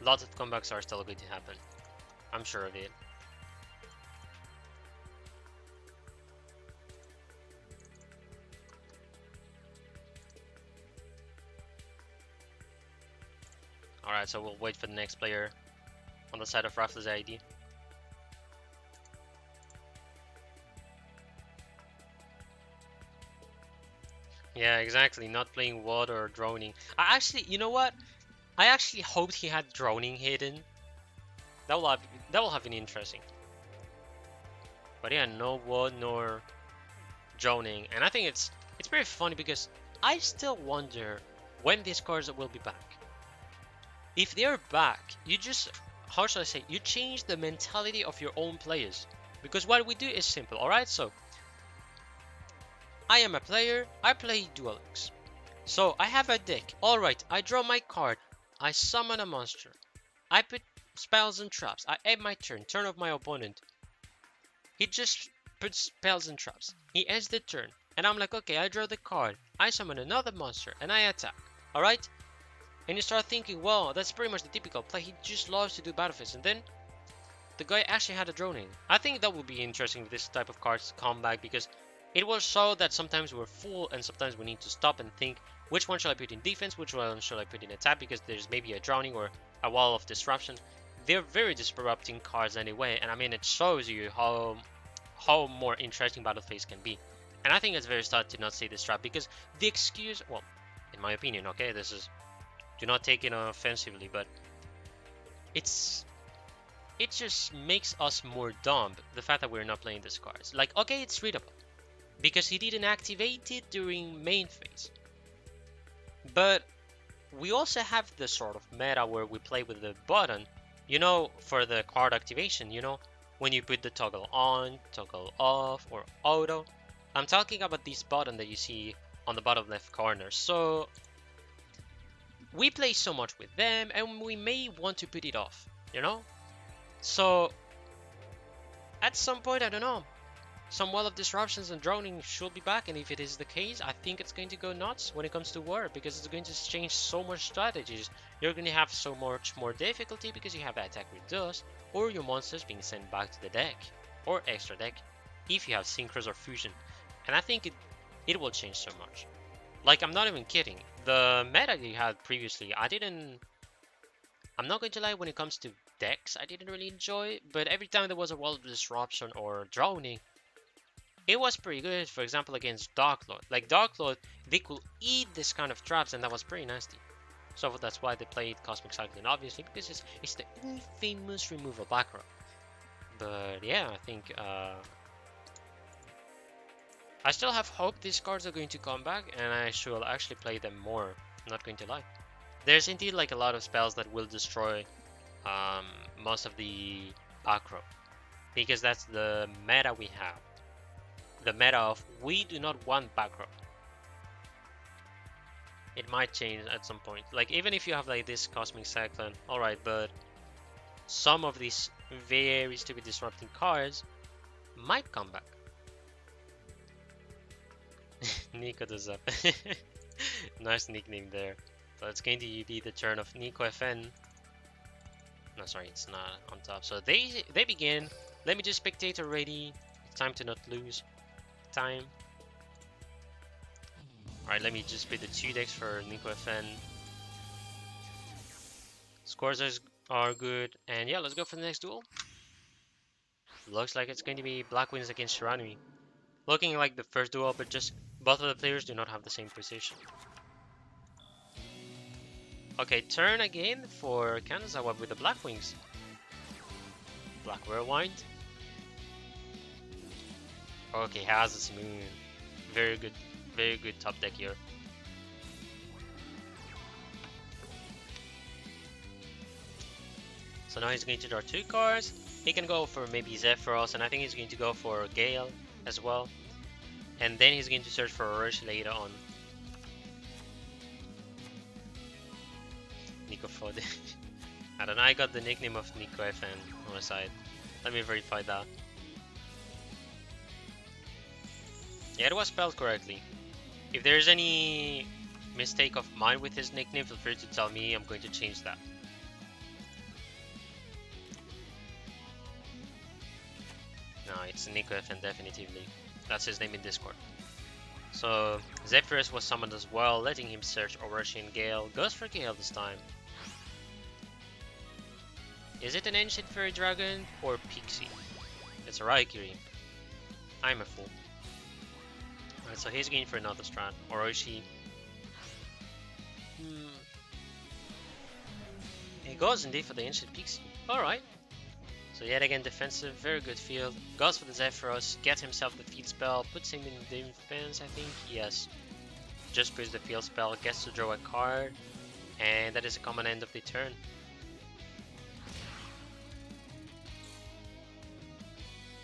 Lots of comebacks are still going to happen. I'm sure of it. All right, so we'll wait for the next player on the side of Raffles' ID. Yeah, exactly. Not playing water or droning. I actually, you know what? I actually hoped he had droning hidden. That will have been interesting. But yeah, no wood nor droning, and I think it's very funny because I still wonder when these cards will be back. If they're back, you just, how should I say, you change the mentality of your own players. Because what we do is simple, alright? So I am a player, I play Duel Links. So I have a deck. Alright, I draw my card, I summon a monster, I put spells and traps, I end my turn, turn of my opponent. He just puts spells and traps. He ends the turn. And I'm like, okay, I draw the card, I summon another monster, and I attack. Alright? And you start thinking, well, that's pretty much the typical play. He just loves to do battlefields. And then the guy actually had a droning. I think that would be interesting if this type of cards come back, because it will show that sometimes we're full and sometimes we need to stop and think, which one shall I put in defense, which one shall I put in attack, because there's maybe a drowning or a wall of disruption. They're very disrupting cards anyway, and I mean, it shows you how more interesting battle phase can be. And I think it's very sad to not say this trap, because the excuse, well, in my opinion, okay, this is, do not take it offensively, but it just makes us more dumb, the fact that we're not playing these cards. Like, okay, it's readable, because he didn't activate it during main phase. But we also have the sort of meta where we play with the button, you know, for the card activation, you know, when you put the toggle on, toggle off, or auto. I'm talking about this button that you see on the bottom left corner. So we play so much with them, and we may want to put it off, you know? So at some point, I don't know, some wall of disruptions and droning should be back, and if it is the case, I think it's going to go nuts when it comes to war, because it's going to change so much strategies. You're going to have so much more difficulty because you have attack reduced, or your monsters being sent back to the deck, or extra deck, if you have synchros or fusion. And I think it will change so much. Like, I'm not even kidding. The meta you had previously, I'm not going to lie, when it comes to decks, I didn't really enjoy, but every time there was a wall of disruption or droning, it was pretty good. For example, against Dark Lord. Like, Dark Lord, they could eat this kind of traps, and that was pretty nasty. So that's why they played Cosmic Cyclone, obviously, because it's the infamous removal back row. But yeah, I think I still have hope these cards are going to come back, and I should actually play them more. I'm not going to lie. There's indeed like a lot of spells that will destroy most of the back row, because that's the meta we have. The meta of we do not want back row. It might change at some point. Like, even if you have like this Cosmic Cyclone, alright, but some of these very stupid disrupting cards might come back. Nico does up. Nice nickname there. So it's going to be the turn of Nico FN. No, sorry, it's not on top. So they begin. Let me just spectate already. It's time to not lose time. Alright, let me just put the 2 decks for Nico FN. Scores are good. And yeah, let's go for the next duel. Looks like it's going to be Black Wings against Shiranui. Looking like the first duel, but just both of the players do not have the same position. Okay, turn again for Kanazawa with the Black Wings. Black Whirlwind. Okay, has a smooth. Very good top deck here. So now he's going to draw 2 cards. He can go for maybe Zephyros, and I think he's going to go for Gale as well. And then he's going to search for Orochi later on. Nico Fode. I don't know, I got the nickname of Nico FN on the side. Let me verify that. Yeah, it was spelled correctly. If there's any mistake of mine with his nickname, feel free to tell me. I'm going to change that. No, it's Nico FN definitively. That's his name in Discord. So Zephyrus was summoned as well, letting him search Orochi and Gale. Goes for Gale this time. Is it an Ancient Fairy Dragon or Pixie? It's a Raikiri. I'm a fool. Alright, so he's going for another strat. Orochi. He goes indeed for the Ancient Pixie. Alright. So yet again defensive, very good field. Goes for the Zephyros, gets himself the field spell, puts him in defense, I think. Yes. Just puts the field spell, gets to draw a card. And that is a common end of the turn.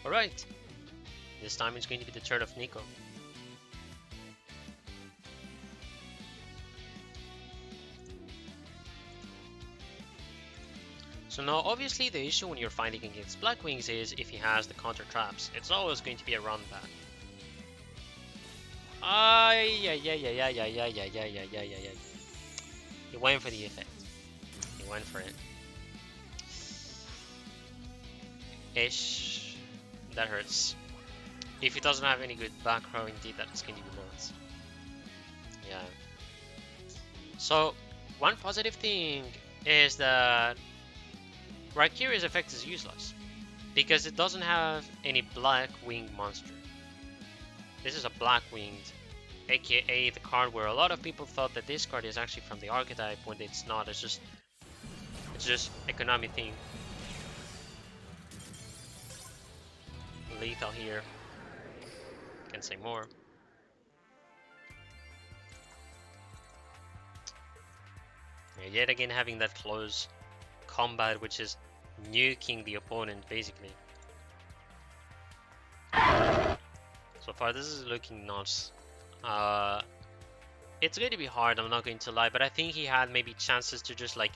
Alright, this time it's going to be the turn of Nico. So now obviously the issue when you're fighting against Black Wings is if he has the counter traps. It's always going to be around that. He went for the effect. He went for it. Ish. That hurts. If he doesn't have any good back row, indeed, that's going to be nuts. Yeah. So, one positive thing is that Raikiri's effect is useless because it doesn't have any black winged monster. This is a black winged, aka the card where a lot of people thought that this card is actually from the archetype when it's not. It's just economic thing. Lethal here. Can't say more. Yeah, yet again having that close combat which is nuking the opponent basically. So far this is looking nuts. It's going to be hard, I'm not going to lie, but I think he had maybe chances to just like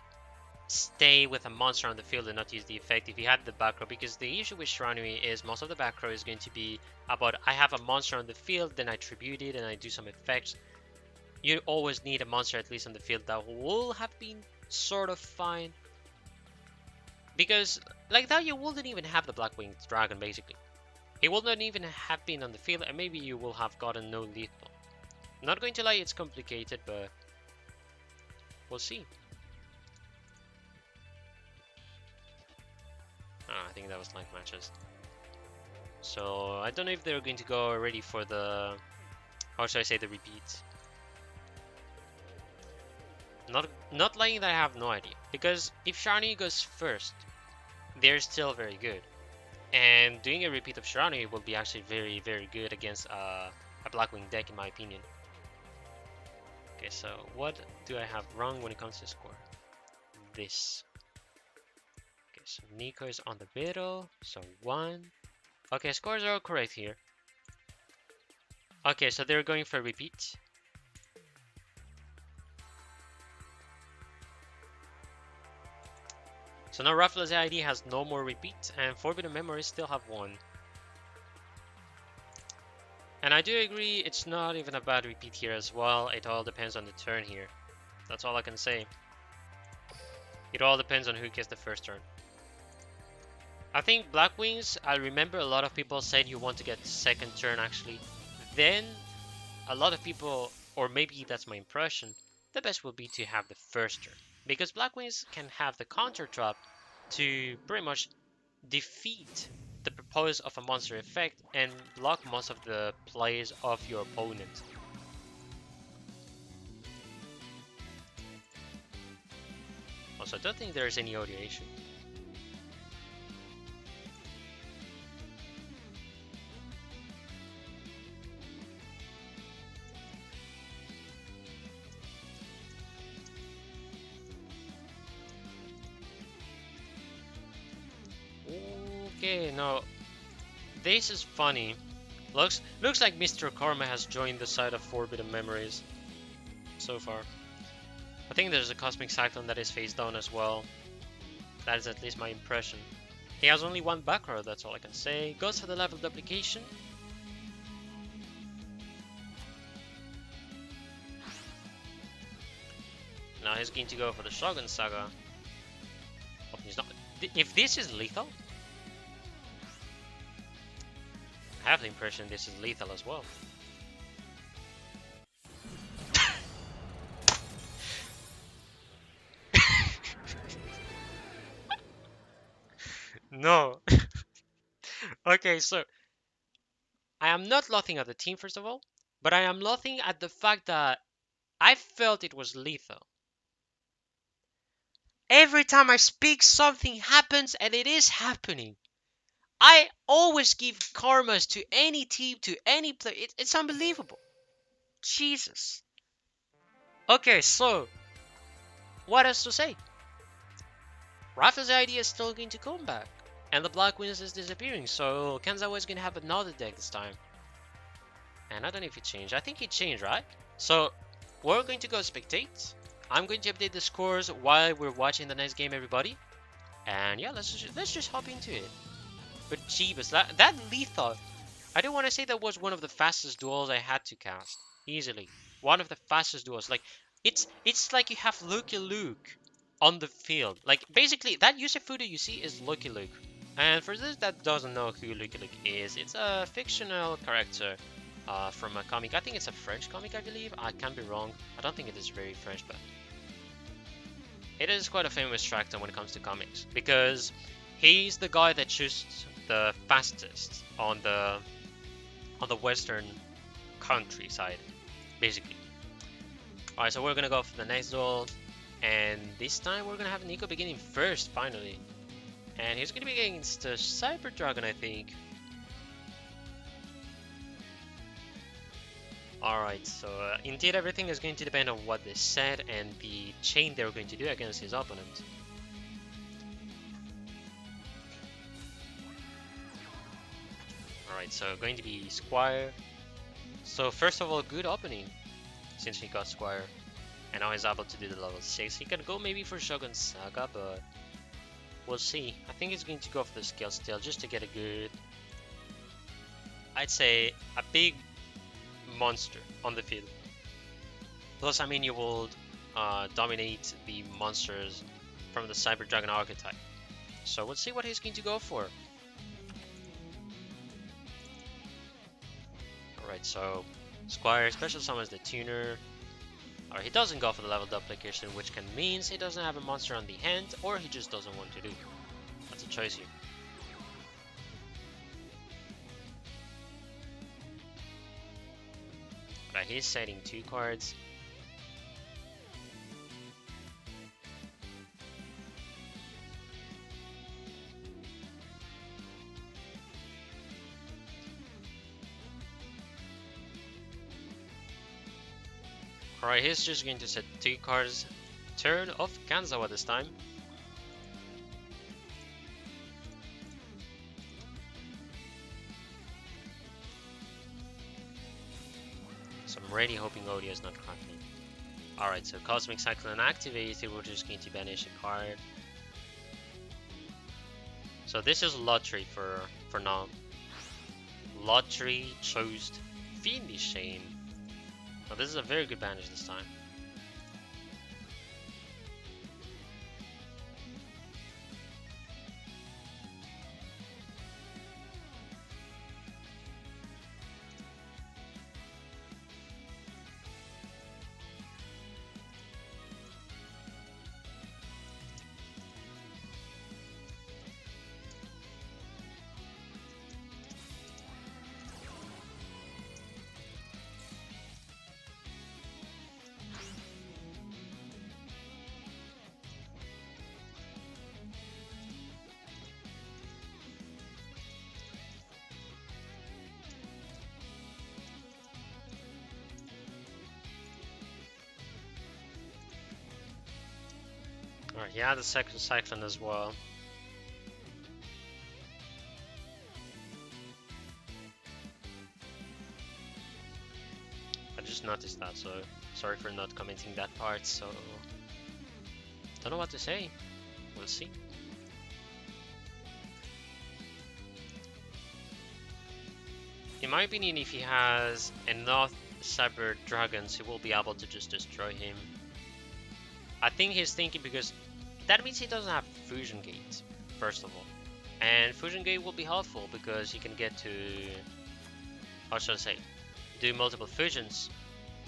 stay with a monster on the field and not use the effect if he had the back row, because the issue with Shiranui is most of the back row is going to be about I have a monster on the field, then I tribute it and I do some effects. You always need a monster at least on the field that will have been sort of fine, because like that you wouldn't even have the Black Winged Dragon basically. He will not even have been on the field and maybe you will have gotten no lethal. I'm not going to lie, it's complicated, but we'll see. I think that was like matches. So I don't know if they're going to go already for the, how should I say, the repeat. Not lying that I have no idea, because if Shiranui goes first, they're still very good, and doing a repeat of Shiranui will be actually very good against a Blackwing deck in my opinion. Okay, so what do I have wrong when it comes to score? This. So Nico is on the middle, so 1. Okay, scores are all correct here. Okay, so they're going for a repeat. So now RAFFLESIA ID has no more repeat, and Forbidden Memories still have 1. And I do agree, it's not even a bad repeat here as well. It all depends on the turn here. That's all I can say. It all depends on who gets the first turn. I think Black Wings, I remember a lot of people said you want to get second turn actually. Then a lot of people, or maybe that's my impression, the best will be to have the first turn. Because Black Wings can have the counter trap to pretty much defeat the purpose of a monster effect and block most of the plays of your opponent. Also, I don't think there is any audio issue. Okay, no, this is funny. Looks like Mr. Karma has joined the side of Forbidden Memories so far. I think there's a Cosmic Cyclone that is face down as well. That is at least my impression. He has only one back row, that's all I can say. Goes for the level duplication. Now he's going to go for the Shogun Saga. Hope he's not. If this is lethal, I have the impression this is lethal as well. No. Okay, so I am not laughing at the team first of all, but I am laughing at the fact that I felt it was lethal. Every time I speak, something happens, and it is happening. I always give karmas to any team, to any player. It's unbelievable. Jesus. Okay, so what else to say? Rafa's idea is still going to come back, and the Black Winds is disappearing. So Kanzawa is going to have another deck this time. And I don't know if it changed. I think it changed, right? So we're going to go spectate. I'm going to update the scores while we're watching the next game, everybody. And yeah, let's just hop into it. But Jeebus, that lethal, I don't want to say that was one of the fastest duels I had to cast. Easily. One of the fastest duels. Like, it's like you have Lucky Luke on the field. Like, basically, that Yusufudo you see is Lucky Luke. And for those that doesn't know who Lucky Luke is, it's a fictional character from a comic. I think it's a French comic, I believe. I can be wrong. I don't think it is very French, but it is quite a famous character when it comes to comics. Because he's the guy that shoots the fastest on the western countryside, basically. Alright, so we're gonna go for the next duel, and this time we're gonna have Nico beginning first, finally. And he's gonna be against Cyber Dragon, I think. Alright, so indeed everything is going to depend on what they said and the chain they're going to do against his opponent. Alright, so going to be Squire. So first of all, good opening, since he got Squire. And now he's able to do the level 6. He can go maybe for Shogun Saga, but we'll see. I think he's going to go for the Scale Steel just to get a good, I'd say, a big monster on the field. Plus, I mean, you will dominate the monsters from the Cyber Dragon archetype. So we'll see what he's going to go for. Alright, so Squire special summons the Tuner. Or he doesn't go for the level duplication, which can means he doesn't have a monster on the hand, or he just doesn't want to do. That's a choice here. Alright, he's setting 2 cards. Alright, he's just going to set 2 cards. Turn of Kanzawa this time. So I'm really hoping Odia is not crackling. Alright, so Cosmic Cyclone activated, we're just going to banish a card. So this is Lottery for now. Lottery chose Fiendish Shame. Now this is a very good banish this time. Alright, yeah, the second Cyclone as well. just noticed that, so sorry for not commenting that part. So don't know what to say. We'll see. In my opinion, if he has enough Cyber Dragons, he will be able to just destroy him. I think he's thinking because that means he doesn't have Fusion Gate, first of all. And Fusion Gate will be helpful because he can get to, how should I say, do multiple fusions.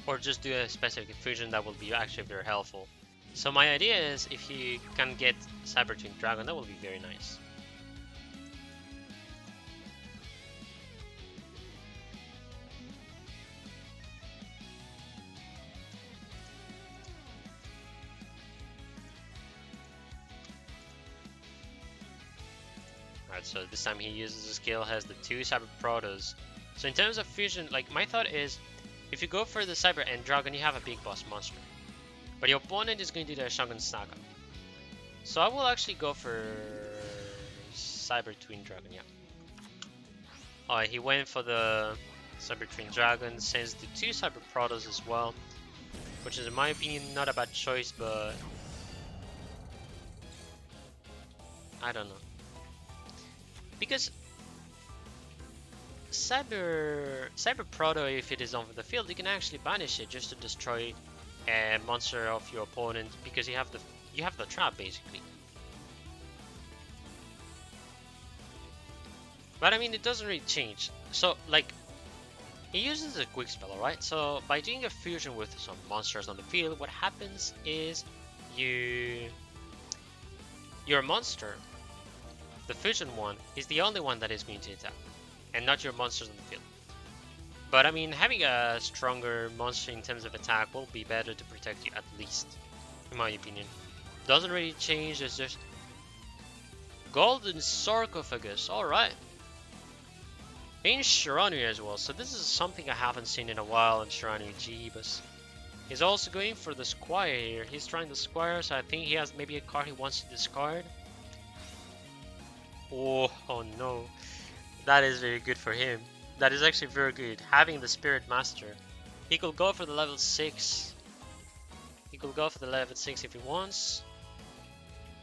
Or just do a specific fusion that will be actually very helpful. So my idea is if he can get Cyber Twin Dragon, that will be very nice. Alright, so this time he uses a skill, has the 2 Cyber Protos. So in terms of fusion, like my thought is, if you go for the Cyber End Dragon, you have a big boss monster. But your opponent is going to do the Shogun Saga. So I will actually go for Cyber Twin Dragon, yeah. Alright, he went for the Cyber Twin Dragon, sends the 2 Cyber Protos as well. Which is in my opinion not a bad choice, but I don't know. Because Cyber Proto, if it is on the field, you can actually banish it just to destroy a monster of your opponent because you have the trap basically. But I mean, it doesn't really change. So like, he uses a quick spell, alright? So by doing a fusion with some monsters on the field, what happens is your monster, the fusion one, is the only one that is going to attack, and not your monsters on the field. But I mean, having a stronger monster in terms of attack will be better to protect you at least, in my opinion. Doesn't really change, it's just Golden Sarcophagus, alright. In Shiranu as well, so this is something I haven't seen in a while in Shiranu Jeebus. He's also going for the Squire here. He's trying the Squire, so I think he has maybe a card he wants to discard. Oh no, that is very good for him. That is actually very good, having the Spirit Master. He could go for the level 6. He could go for the level 6 if he wants.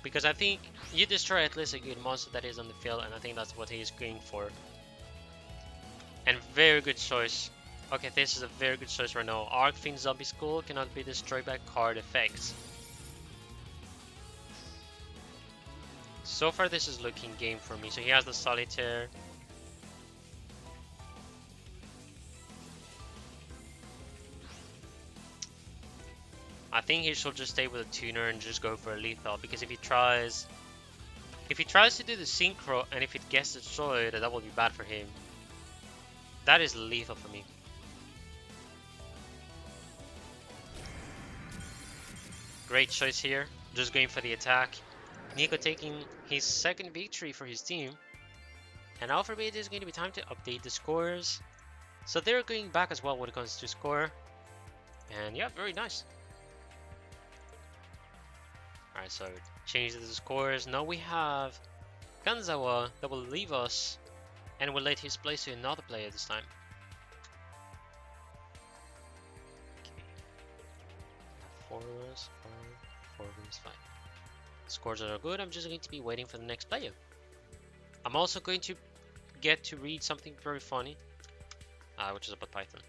Because I think you destroy at least a good monster that is on the field, and I think that's what he is going for. And very good choice. Okay, this is a very good choice right now. Arcfiend Zombie Skull cannot be destroyed by card effects. So far this is looking game for me. So he has the Solitaire. I think he should just stay with a tuner and just go for a lethal, because if he tries to do the synchro and if it gets destroyed, that will be bad for him. That is lethal for me. Great choice here, just going for the attack. Nico taking his second victory for his team. And now for me it is going to be time to update the scores. So they're going back as well when it comes to score. And yeah, very nice. Alright, so change the scores. Now we have Kanzawa that will leave us and will let his place to another player this time. Okay. 4 wins, 4 wins, 5. Scores are good. I'm just going to be waiting for the next player. I'm also going to get to read something very funny, which is about Python.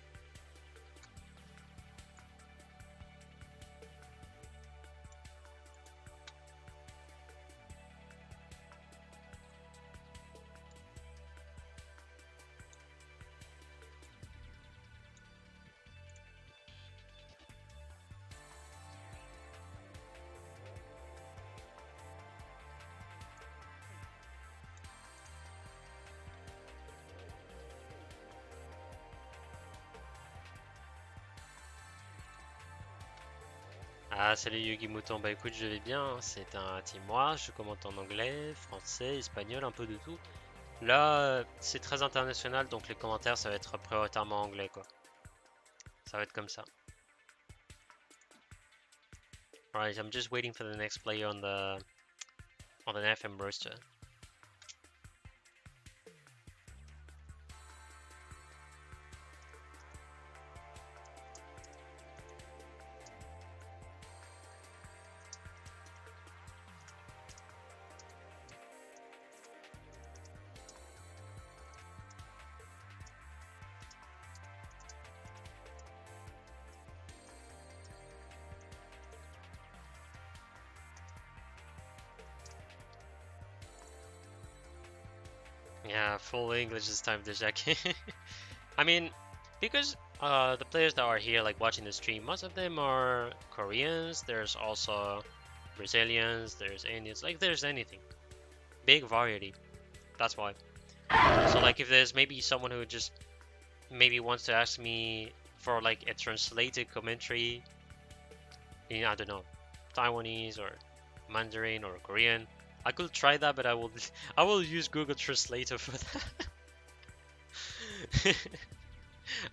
Ah, salut Yugi Mouton, bah écoute, je vais bien, c'est un teamois, je commente en anglais, français, espagnol, un peu de tout. Là, c'est très international, donc les commentaires, ça va être prioritairement anglais, quoi. Ça va être comme ça. Alright, I'm just waiting for the next player on the FM roster. Yeah, full English this time to check. I mean, because the players that are here, like watching the stream, most of them are Koreans. There's also Brazilians. There's Indians. Like, there's anything. Big variety. That's why. So, like, if there's maybe someone who just maybe wants to ask me for like a translated commentary in, I don't know, Taiwanese or Mandarin or Korean, I could try that, but I will I will use Google Translator for that.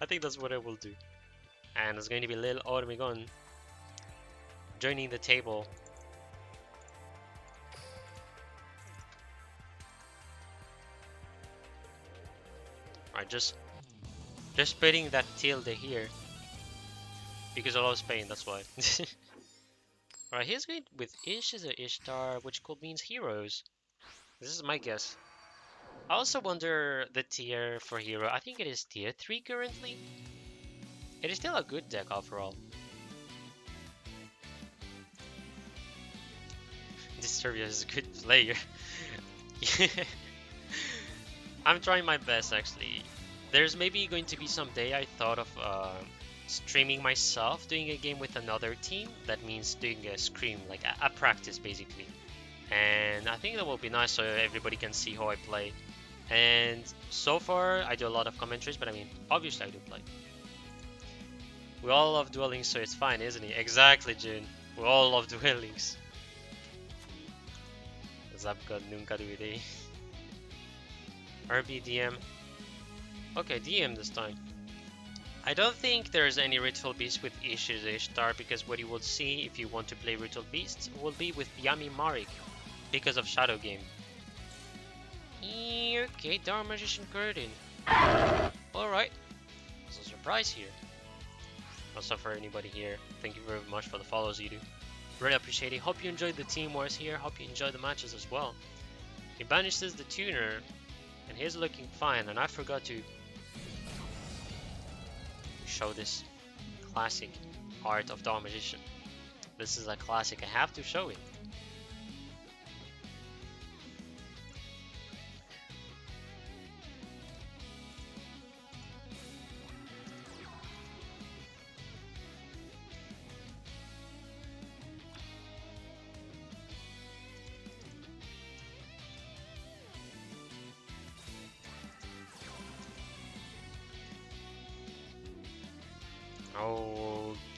I think that's what I will do. And it's going to be little Automagon joining the table. Alright, just putting that tilde here because I love Spain, that's why. Alright, he's going with Ish is a Ishtar, which could means heroes. This is my guess. I also wonder the tier for hero. I think it is tier 3 currently. It is still a good deck overall. Disturbia is a good player. I'm trying my best actually. There's maybe going to be some day I thought of streaming myself doing a game with another team. That means doing a scrim, like a practice basically. And I think that will be nice so everybody can see how I play. And so far I do a lot of commentaries, but I mean obviously I do play. We all love Duel Links, so it's fine, isn't it? Exactly, June. We all love Duel Links. Zapka nunca duvidé. RB DM. Okay, DM this time. I don't think there's any Ritual Beast with Ishi's Ishtar, because what you will see if you want to play Ritual Beasts will be with Yami Marik because of Shadow Game. Okay, Dark Magician Curtain. Alright. There's a surprise here. Also for anybody here, thank you very much for the follows you do. Really appreciate it. Hope you enjoyed the team wars here. Hope you enjoyed the matches as well. He banishes the tuner, and he's looking fine. And I forgot to show this classic art of Dark Magician. This is a classic. I have to show it.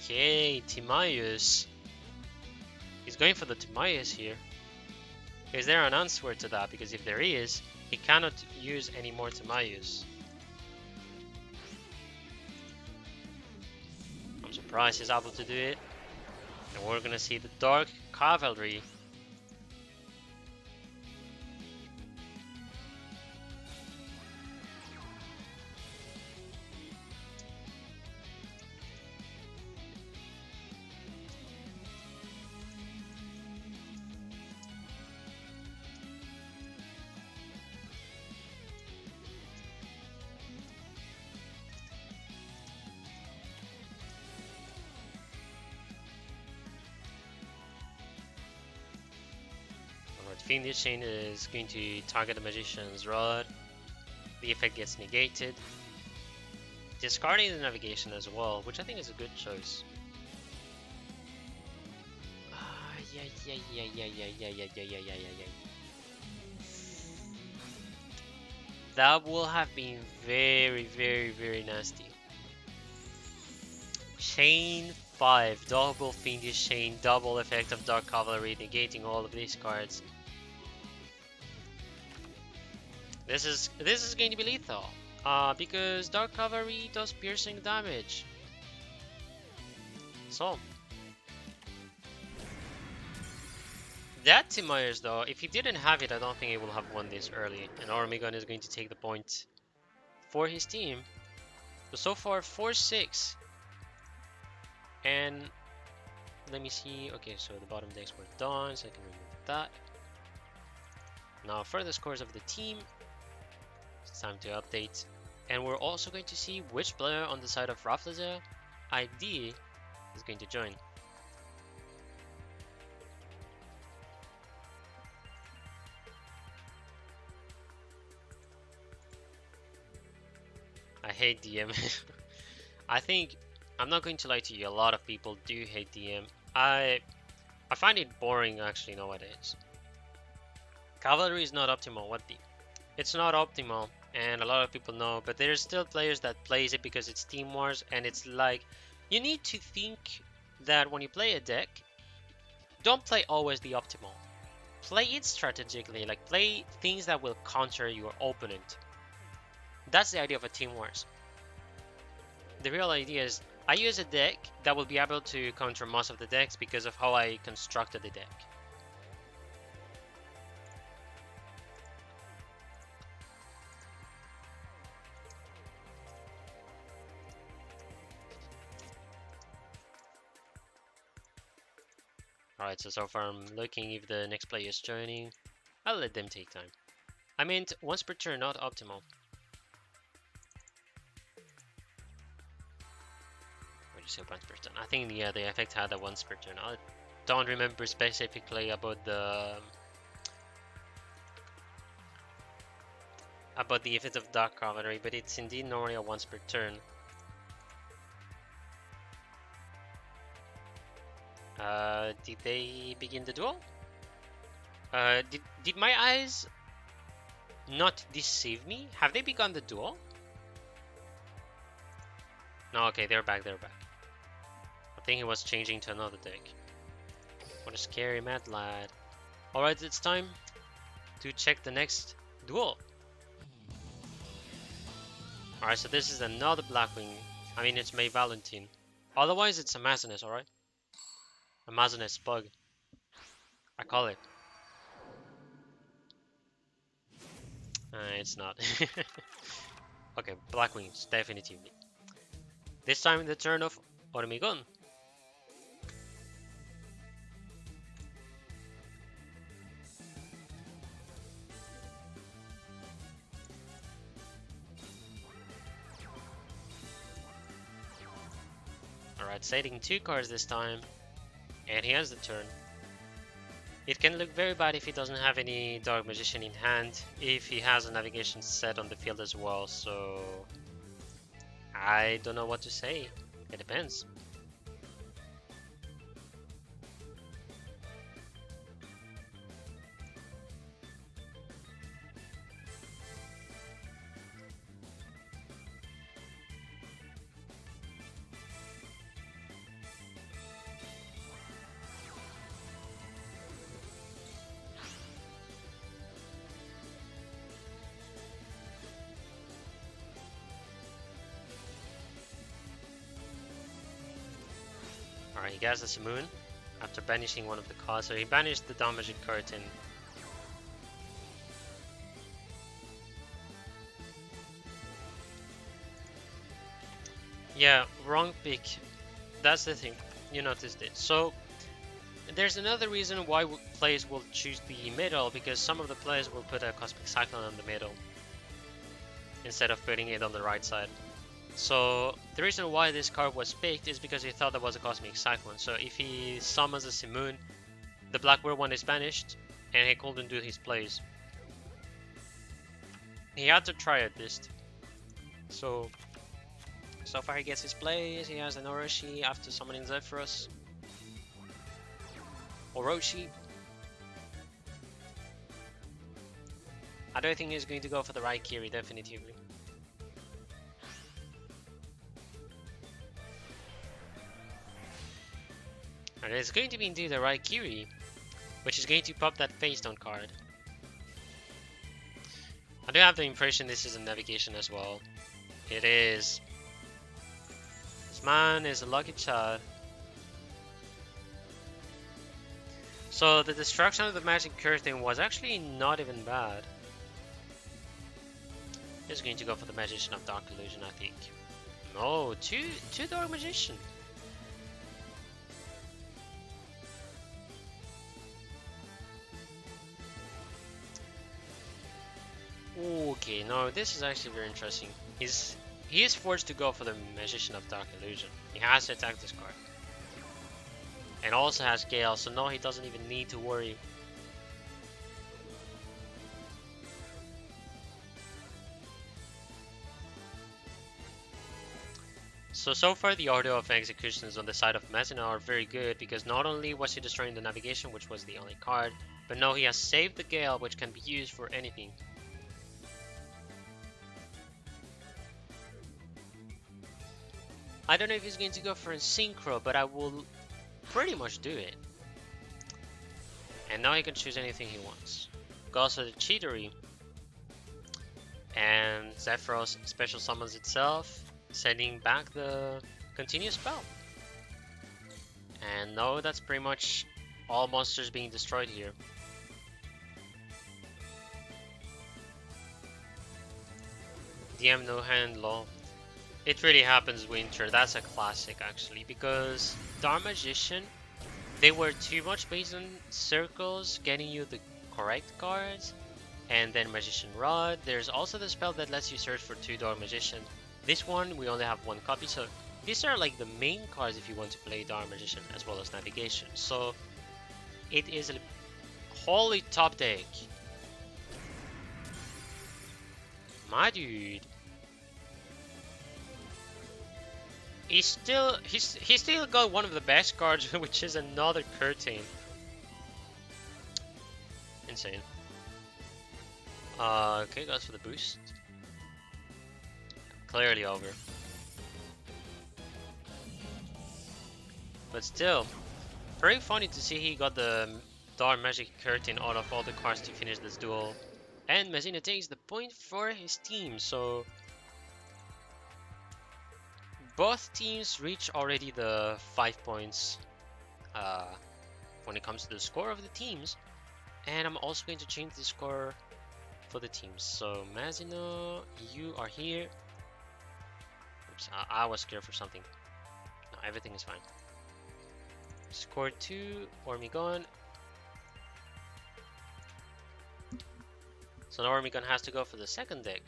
Okay, Timaeus. He's going for the Timaeus here. Is there an answer to that? Because if there is, he cannot use any more Timaeus. I'm surprised he's able to do it. And we're gonna see the Dark Cavalry. Fiendish Chain is going to target the Magician's Rod. The effect gets negated. Discarding the Navigation as well, which I think is a good choice. That will have been very, very, very nasty. Chain 5, double Fiendish Chain, double effect of Dark Cavalry, negating all of these cards. This is going to be lethal, because Dark Cavalry does piercing damage. So that Timaeus though, if he didn't have it, I don't think he will have won this early. And Armagon is going to take the point for his team. So far 4-6. And let me see. Okay, so the bottom decks were done, so I can remove that. Now for the scores of the team. It's time to update, and we're also going to see which player on the side of RAFFLESIA ID is going to join. hate DM. I think, I'm not going to lie to you, a lot of people do hate DM. I find it boring actually nowadays. Cavalry is not optimal. It's not optimal, and a lot of people know, but there's still players that plays it because it's Team Wars, and it's like, you need to think that when you play a deck, don't play always the optimal. Play it strategically, like play things that will counter your opponent. That's the idea of a Team Wars. The real idea is, I use a deck that will be able to counter most of the decks because of how I constructed the deck. Alright, so far I'm looking if the next player is joining. I'll let them take time. I meant once per turn, not optimal. What did you say, once per turn? I think, yeah, the effect had a once per turn. I don't remember specifically about the effect of Dark Cavalry, but it's indeed normally a once per turn. Did they begin the duel? Did my eyes not deceive me? Have they begun the duel? No, okay, they're back. I think he was changing to another deck. What a scary mad lad. Alright, it's time to check the next duel. Alright, so this is another Blackwing. I mean, it's May Valentine. Otherwise, it's Amazonas, alright? Amazonas bug. I call it. It's not. Okay, Blackwings, definitively. This time in the turn of Hormigón. Alright, setting 2 cards this time. And he has the turn. It can look very bad if he doesn't have any Dark Magician in hand, if he has a navigation set on the field as well, so I don't know what to say. It depends. Alright, he gets the Simoon after banishing one of the cards, so he banished the Damaging Curtain. Yeah, wrong pick. That's the thing, you noticed it. So, there's another reason why players will choose the middle, because some of the players will put a Cosmic Cyclone on the middle instead of putting it on the right side. So the reason why this card was picked is because he thought that was a Cosmic Cyclone. So if he summons a Simoon, the Black Weird one is banished, and he couldn't do his plays. He had to try at least. So far he gets his plays. He has an Orochi after summoning Zephyrus. Orochi. I don't think he's going to go for the Raikiri, definitively. And it's going to be indeed a Raikiri, which is going to pop that face down card. I do have the impression this is a navigation as well. It is. This man is a lucky child. So the destruction of the Magic Curtain was actually not even bad. He's going to go for the Magician of Dark Illusion, I think. No, two Dark Magician. Okay, no, this is actually very interesting. He is forced to go for the Magician of Dark Illusion. He has to attack this card. And also has Gale, so no, he doesn't even need to worry. So far the order of executions on the side of Messina are very good, because not only was he destroying the navigation, which was the only card, but now he has saved the Gale, which can be used for anything. I don't know if he's going to go for a Synchro, but I will pretty much do it. And now he can choose anything he wants. Goes for the Cheatery. And Zephyros special summons itself, sending back the continuous spell. And no, that's pretty much all monsters being destroyed here. DM no hand law. It really happens, Winter. That's a classic actually, because Dark Magician, they were too much based on circles, getting you the correct cards, and then Magician Rod. There's also the spell that lets you search for 2 Dark Magician. This one, we only have 1 copy, so these are like the main cards if you want to play Dark Magician as well as Navigation. So it is a holy top deck. My dude. He's still got one of the best cards, which is another Curtain. Insane. Okay, goes for the boost. Clearly over. But still, very funny to see he got the Dark Magic Curtain out of all the cards to finish this duel. And Messina takes the point for his team, so both teams reach already the 5 points when it comes to the score of the teams. And I'm also going to change the score for the teams. So Messina, you are here. Oops, I was scared for something. No, everything is fine. Score 2, Ormigon. So now Ormigon has to go for the second deck.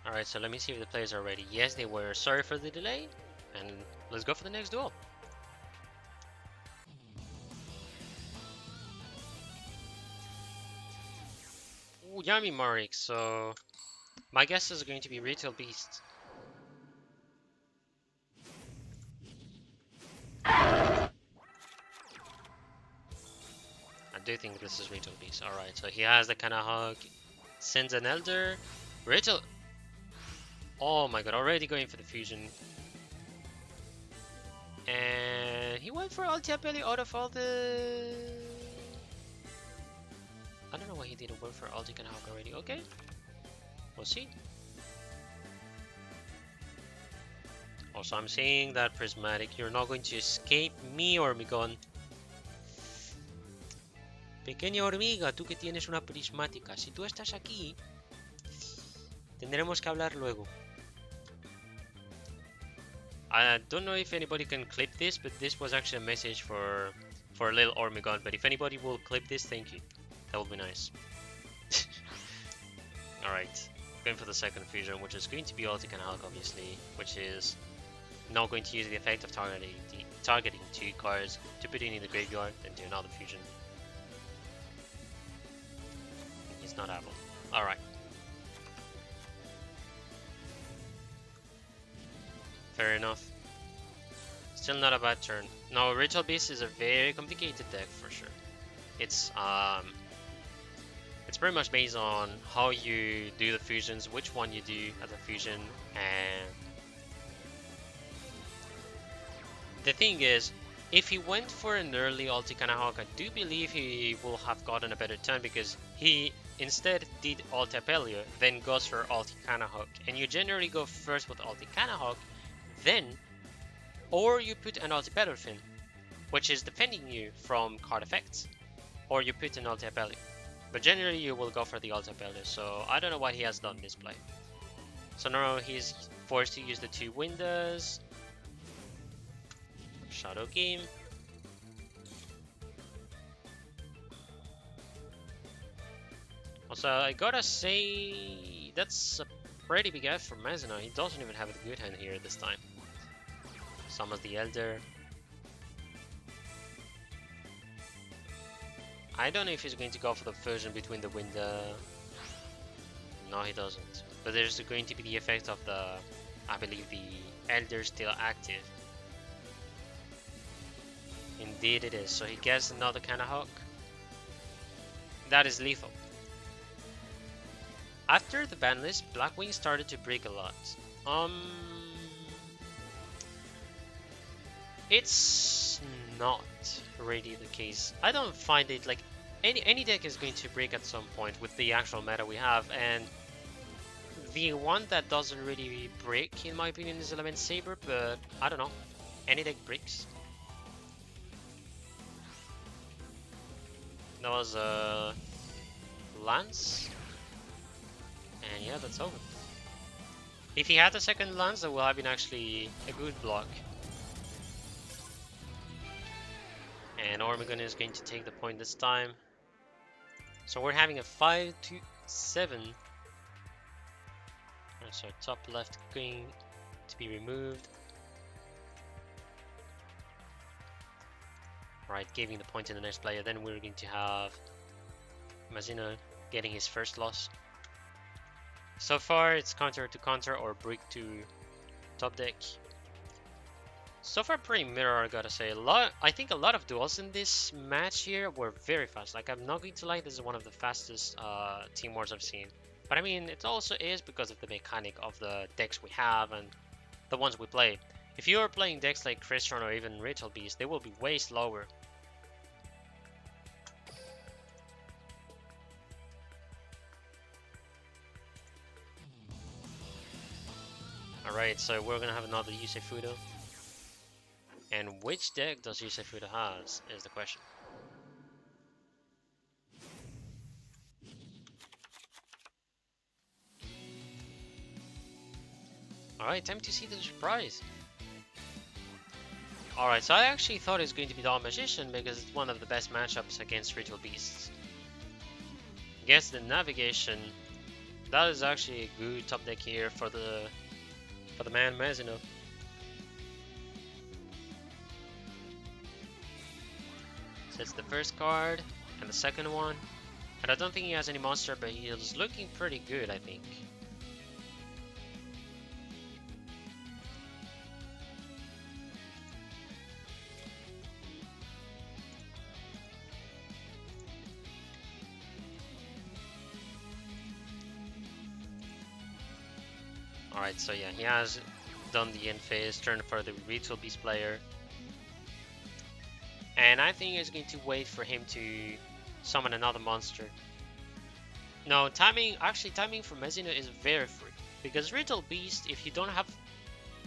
Alright, so let me see if the players are ready. Yes, they were. Sorry for the delay. And let's go for the next duel. Ooh, yummy Marik. So my guess is going to be Retail Beast. I do think this is Retail Beast. Alright, so he has the kind of hug. Sends an Elder. Retail. Oh my god, already going for the fusion. And he went for Altiapelli out of all the... I don't know why he didn't went for Altic and Hawk already. Okay, we'll see. Also, I'm saying that Prismatic, you're not going to escape me, Ormigon. Pequeña hormiga, tú que tienes una prismática. Si tú estás aquí, tendremos que hablar luego. I don't know if anybody can clip this, but this was actually a message for little Ormigon. But if anybody will clip this, thank you. That would be nice. Alright, going for the second fusion, which is going to be Altic and Hulk, obviously, which is not going to use the effect of targeting 2 cards to put it in the graveyard, then do another fusion. He's not able. Alright. Fair enough. Still not a bad turn. Now, Ritual Beast is a very complicated deck for sure. It's pretty much based on how you do the fusions, which one you do as a fusion, and the thing is, if he went for an early Alticana Hawk, I do believe he will have gotten a better turn, because he instead did Altapelio, then goes for Alticana Hawk, and you generally go first with Alticana Hawk, then, or you put an Altipelorfin, which is defending you from card effects, or you put an Altapelio. But generally you will go for the Altapelio, so I don't know what he has done this play. So now he's forced to use the 2 windows. Shadow Game. Also, I gotta say, that's a pretty big F for Mazina. He doesn't even have a good hand here this time. Summons the Elder. I don't know if he's going to go for the fusion between the wind. No, he doesn't. But there's going to be the effect of the, I believe, the Elder still active. Indeed it is. So he gets another kind of hook. That is lethal. After the ban list, Blackwing started to break a lot. It's not really the case. I don't find it like any deck is going to break at some point with the actual meta we have, and the one that doesn't really break, in my opinion, is Element Saber, but I don't know. Any deck breaks. That was a Lance. And yeah, that's over. If he had a second Lance, that would have been actually a good block. And Ormigon is going to take the point this time. So we're having a 5-7. So top left going to be removed. Right, giving the point to the next player. Then we're going to have Mazino getting his first loss. So far, it's counter to counter or brick to top deck. So far, pretty mirror, I gotta say. I think a lot of duels in this match here were very fast. Like, I'm not going to lie, this is one of the fastest team wars I've seen. But I mean, it also is because of the mechanic of the decks we have and the ones we play. If you are playing decks like Christian or even Ritual Beast, they will be way slower. Alright, so we're gonna have another Yusei Fudo. And which deck does Yusei Fudo has is the question. Alright, time to see the surprise. Alright, so I actually thought it was going to be Dawn Magician because it's one of the best matchups against Ritual Beasts. Guess the Navigation, that is actually a good top deck here for the man Mazino. Sets the first card and the second one. And I don't think he has any monster, but he is looking pretty good, I think. Alright, so yeah, he has done the end phase, turn for the Ritual Beast player. And I think he's going to wait for him to summon another monster. No, timing for Mazino is very free. Because Ritual Beast, if you don't have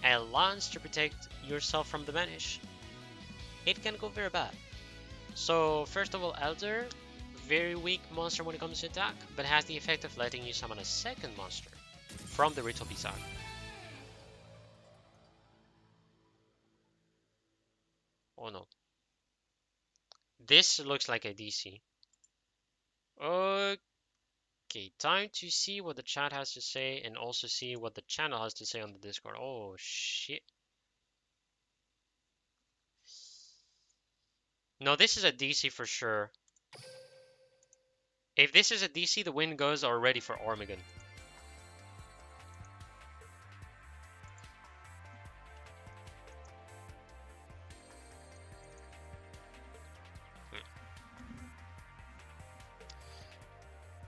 a lance to protect yourself from the banish, it can go very bad. So first of all, Elder, very weak monster when it comes to attack, but has the effect of letting you summon a second monster from the Ritual Beast arc. Oh no. This looks like a DC. Okay, time to see what the chat has to say and also see what the channel has to say on the Discord. Oh shit. No, this is a DC for sure. If this is a DC, the win goes already for Ormigon.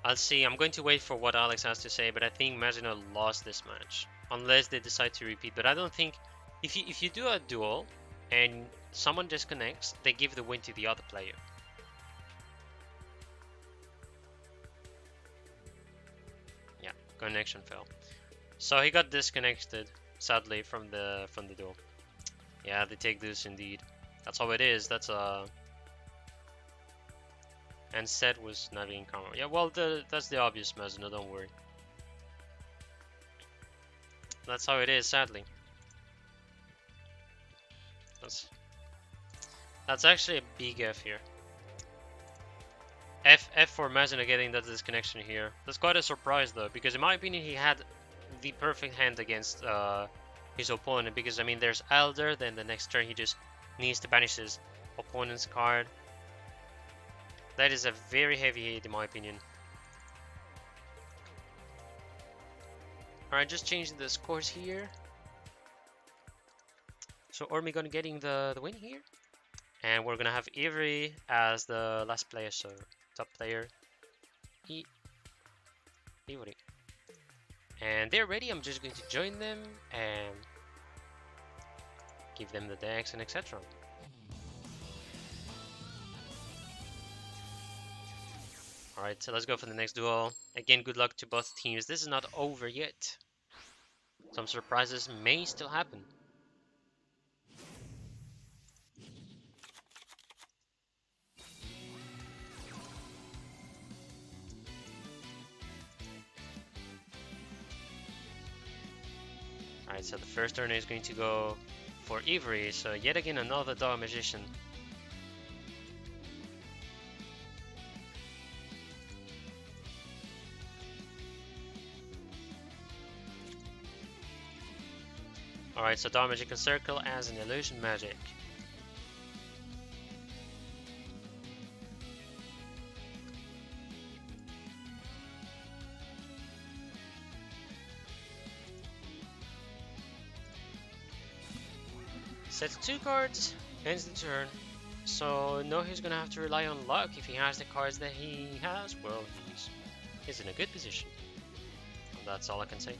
I'll see. I'm going to wait for what Alex has to say, but I think Mazino lost this match. Unless they decide to repeat. But I don't think... If you do a duel and someone disconnects, they give the win to the other player. Yeah, connection fell. So he got disconnected, sadly, from the duel. Yeah, they take this indeed. That's how it is. That's a... And set was navigating camera. Yeah, well, that's the obvious Mazino, don't worry. That's how it is, sadly. That's actually a big F here. F for Mazina getting that disconnection here. That's quite a surprise though, because in my opinion he had the perfect hand against his opponent, because I mean there's Elder, then the next turn he just needs to banish his opponent's card. That is a very heavy hit in my opinion. Alright, just changing the scores here. So Ormigon getting the win here. And we're gonna have Avery as the last player, so top player. Avery. And they're ready, I'm just going to join them and give them the decks and etc. Alright, so let's go for the next duel. Again, good luck to both teams. This is not over yet. Some surprises may still happen. Alright, so the first turn is going to go for Avery, so yet again another Dog Magician. Alright, so Dog Magic Circle as an Illusion Magic. Sets 2 cards, ends the turn. So no, he's gonna have to rely on luck. If he has the cards that he has, well, he's in a good position. Well, that's all I can say.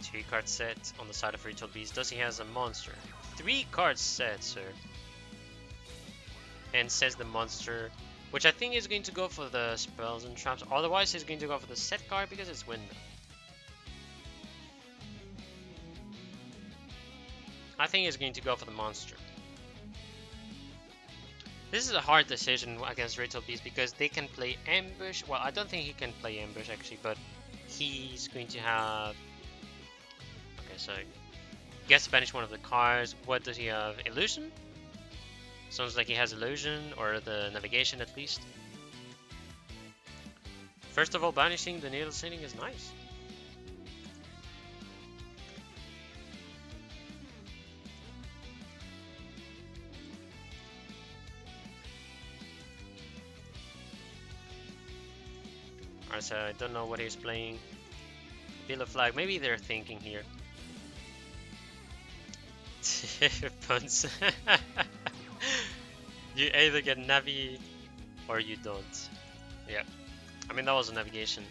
Three card set on the side of Ritual Beast. Does he has a monster? 3 cards set, sir. And says the monster, which I think is going to go for the spells and traps. Otherwise, he's going to go for the set card because it's window. I think he's going to go for the monster. This is a hard decision against Ritual Beast because they can play ambush. Well, I don't think he can play ambush actually, but he's going to have. Okay, so gets to banish one of the cards. What does he have? Illusion? Sounds like he has Illusion, or the Navigation at least. First of all, banishing the Needle Sitting is nice. Alright, so I don't know what he's playing. Bill of Flag, maybe they're thinking here. Puns. You either get Navi or you don't. Yeah, I mean that was a navigation.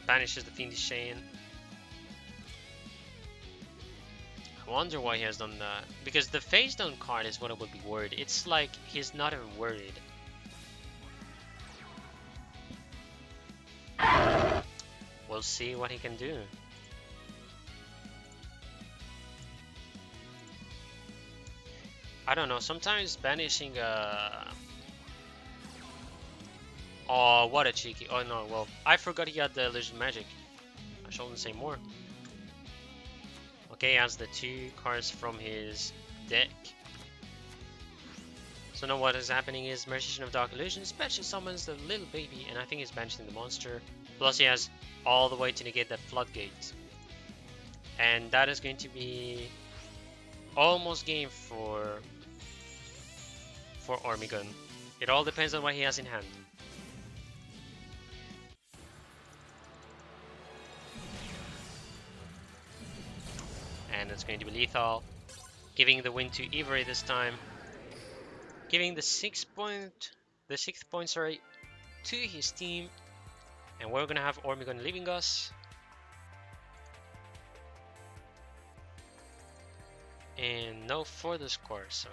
Banishes the Fiendish Chain. I wonder why he has done that. Because the face down card is what I would be worried. It's like he's not even worried. We'll see what he can do. I don't know, sometimes banishing oh, what a cheeky. Oh no, well, I forgot he had the Illusion Magic. I shouldn't say more. Okay, he has the 2 cards from his deck. So now what is happening is Magician of Dark Illusion special summons the little baby, and I think he's banishing the monster. Plus he has all the way to negate that floodgate. And that is going to be almost game for Ormigon. It all depends on what he has in hand. And it's going to be lethal, giving the win to Avery this time. Giving the 6th point, sorry, to his team. And we're gonna have Ormigon leaving us. And no further score, so.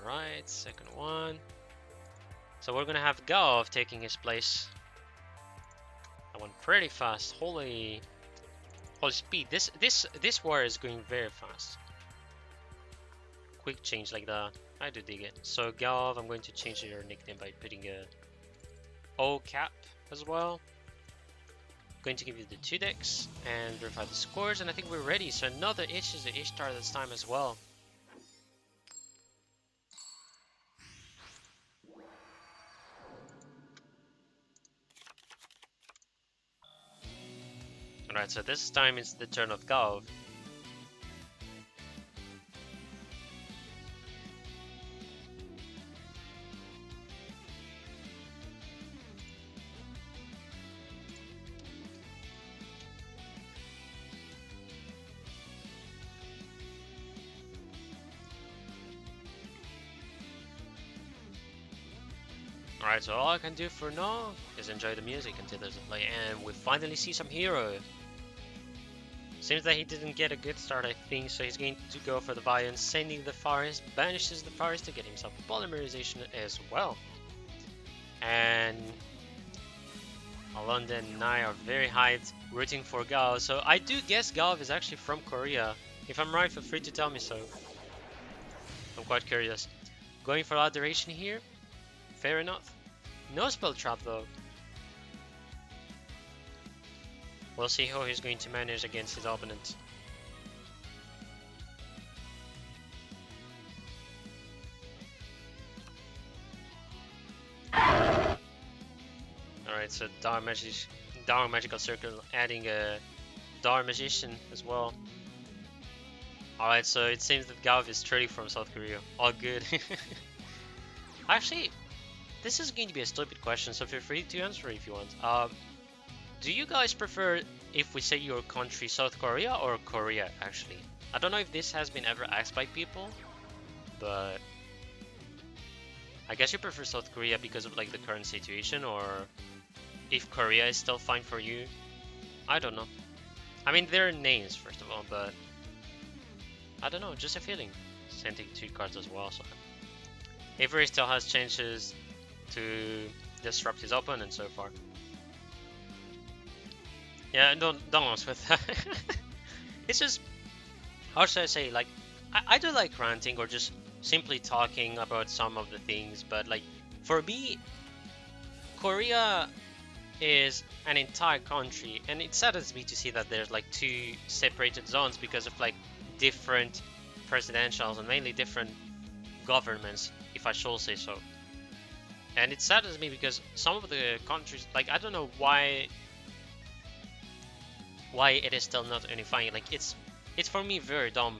Alright, second one. So we're gonna have Gav taking his place. That went pretty fast, holy. Oh, speed. This war is going very fast. Quick change like that. I do dig it. So Galv, I'm going to change your nickname by putting a O cap as well. Going to give you the 2 decks and verify the scores, and I think we're ready. So another Ish is the Ishtar this time as well. Alright, so this time it's the turn of Galv. Alright, so all I can do for now is enjoy the music until there's a play, and we finally see some hero. Seems that he didn't get a good start, I think, so he's going to go for the Vion, sending the forest, banishes the forest to get himself a polymerization as well. And Alonda and I are very hyped, rooting for Galv. So I do guess Galv is actually from Korea. If I'm right, feel free to tell me so. I'm quite curious. Going for adoration here, fair enough. No spell trap though. We'll see how he's going to manage against his opponent. Alright, so Dark Magical Circle, adding a Dark Magician as well. Alright, so it seems that Galv is truly from South Korea. All good. Actually, this is going to be a stupid question, so feel free to answer if you want. Do you guys prefer if we say your country South Korea or Korea, actually? I don't know if this has been ever asked by people, but I guess you prefer South Korea because of like the current situation, or if Korea is still fine for you. I don't know. I mean, there are names first of all, but I don't know, just a feeling. Sending 2 cards as well, so Avery still has chances to disrupt his opponent and so far. Yeah, don't mess with that. It's just, how should I say, like, I do like ranting or just simply talking about some of the things, but like, for me, Korea is an entire country, and it saddens me to see that there's like 2 separated zones because of like different presidentials and mainly different governments, if I shall say so. And it saddens me because some of the countries, like, I don't know why it is still not unifying. Like, it's for me very dumb,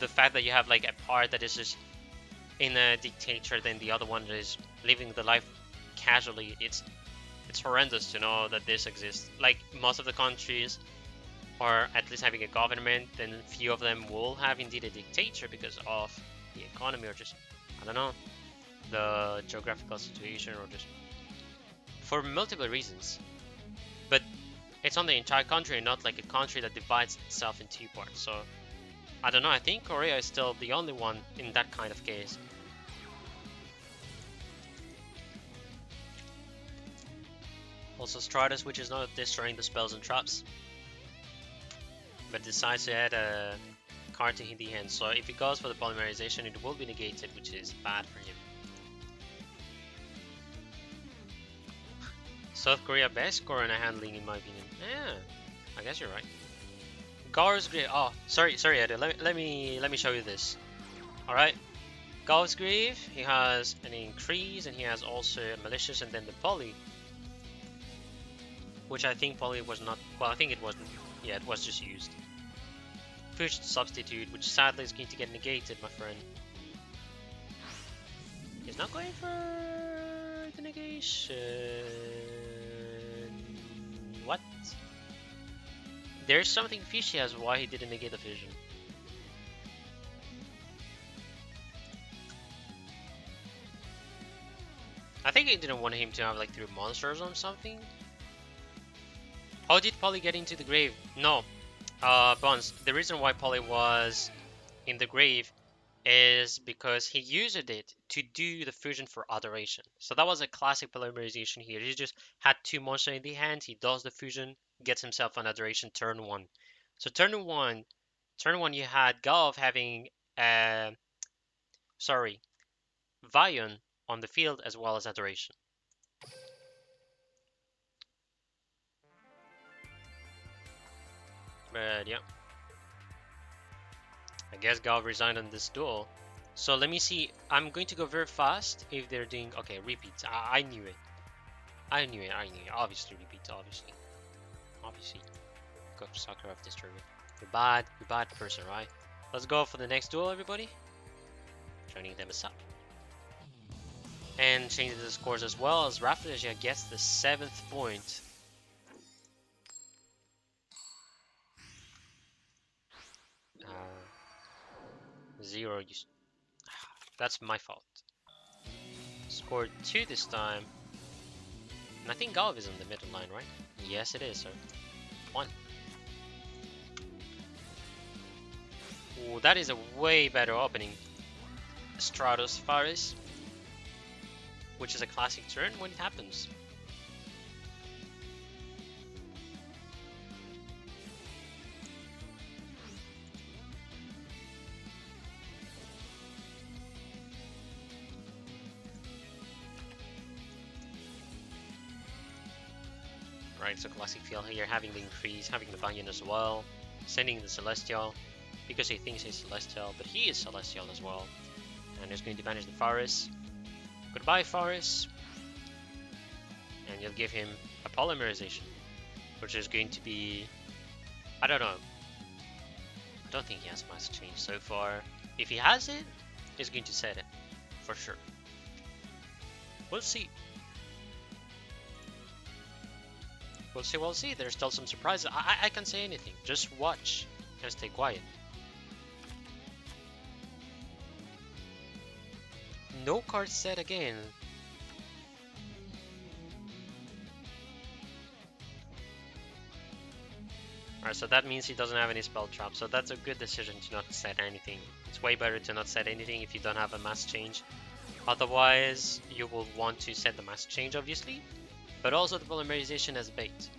the fact that you have like a part that is just in a dictator, then the other one is living the life casually. It's horrendous to know that this exists. Like, most of the countries are at least having a government, then few of them will have indeed a dictator because of the economy, or just, I don't know, the geographical situation, or just for multiple reasons. But it's on the entire country, not like a country that divides itself in 2 parts. So I don't know, I think Korea is still the only one in that kind of case. Also Stratus, which is not destroying the spells and traps, but decides to add a card to the hand. So if he goes for the polymerization, it will be negated, which is bad for him. South Korea best Corona handling in my opinion. Yeah, I guess you're right. Gar's Grave. Oh, sorry, Eddie. Let me show you this. All right, Gar's Grave. He has an increase, and he has also malicious, and then the poly, which I think poly was not. Well, I think it wasn't. Yeah, it was just used. Push substitute, which sadly is going to get negated, my friend. He's not going for the negation. What? There's something fishy as why he didn't negate the vision. I think he didn't want him to have like 3 monsters or something. How did Polly get into the grave? No, Bones, the reason why Polly was in the grave is because he used it to do the fusion for Adoration. So that was a classic polymerization here. He just had two monsters in the hand, he does the fusion, gets himself an Adoration turn 1. So turn one you had Golf having uh sorry, Vion on the field as well as Adoration. But yeah, I guess Golf resigned on this duel. So let me see. I'm going to go very fast if they're doing okay, repeats. I knew it. I knew it. Obviously repeats, obviously. Obviously. Go sucker of this trigger. You're bad person, right? Let's go for the next duel, everybody. Joining them up. And changing the scores as well as RAFFLESIA gets the 7th point. Zero. That's my fault. Scored 2 this time. And I think Golf is on the middle line, right? Yes, it is, sir. 1. Ooh, that is a way better opening. Stratos Faris, which is a classic turn when it happens. Right, so classic feel here, having the increase, having the Banyan as well, sending the Celestial, because he thinks he's Celestial, but he is Celestial as well. And he's going to banish the Faris. Goodbye, Faris. And you'll give him a polymerization, which is going to be, I don't know. I don't think he has mass change so far. If he has it, he's going to set it, for sure. We'll see. We'll see. There's still some surprises. I can't say anything. Just watch and stay quiet. No card set again. Alright, so that means he doesn't have any spell traps. So that's a good decision to not set anything. It's way better to not set anything if you don't have a mass change. Otherwise, you will want to set the mass change, obviously. But also the polymerization as bait.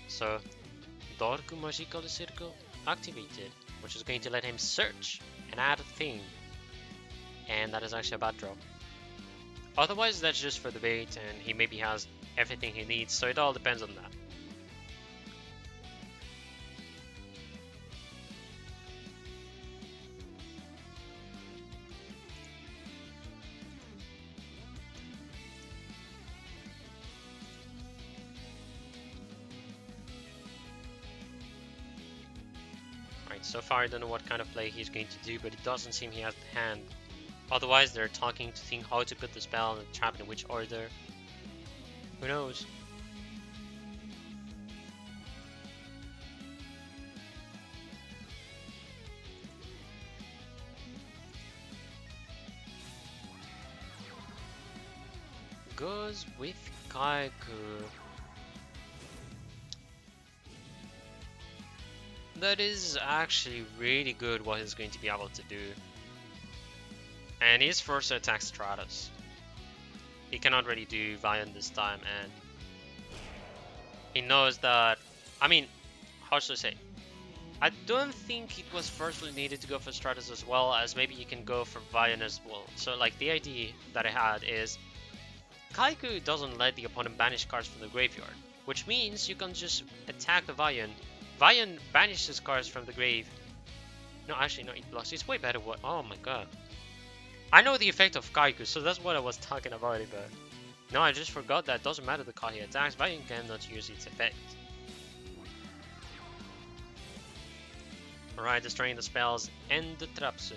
So, Dark Magical Circle activated, which is going to let him search and add a thing. And that is actually a bad draw. Otherwise, that's just for the bait, and he maybe has everything he needs, so it all depends on that. So far I don't know what kind of play he's going to do, but it doesn't seem he has the hand. Otherwise they're talking to think how to put the spell and the trap in which order. Who knows? Goes with Kaiku. That is actually really good what he's going to be able to do. And he's forced to attack Stratos. He cannot really do Vion this time, and he knows that, I mean, how should I say? I don't think it was firstly needed to go for Stratos as well, as maybe you can go for Vion as well. So like the idea that I had is Kaiku doesn't let the opponent banish cards from the graveyard, which means you can just attack the Vion. Vion banishes cards from the grave. No, actually, no, it blocks. It's way better. What? Oh my god. I know the effect of Kaiku, so that's what I was talking about it, but no, I just forgot that. Doesn't matter the card he attacks, Vion cannot use its effect. Alright, destroying the spells and the traps.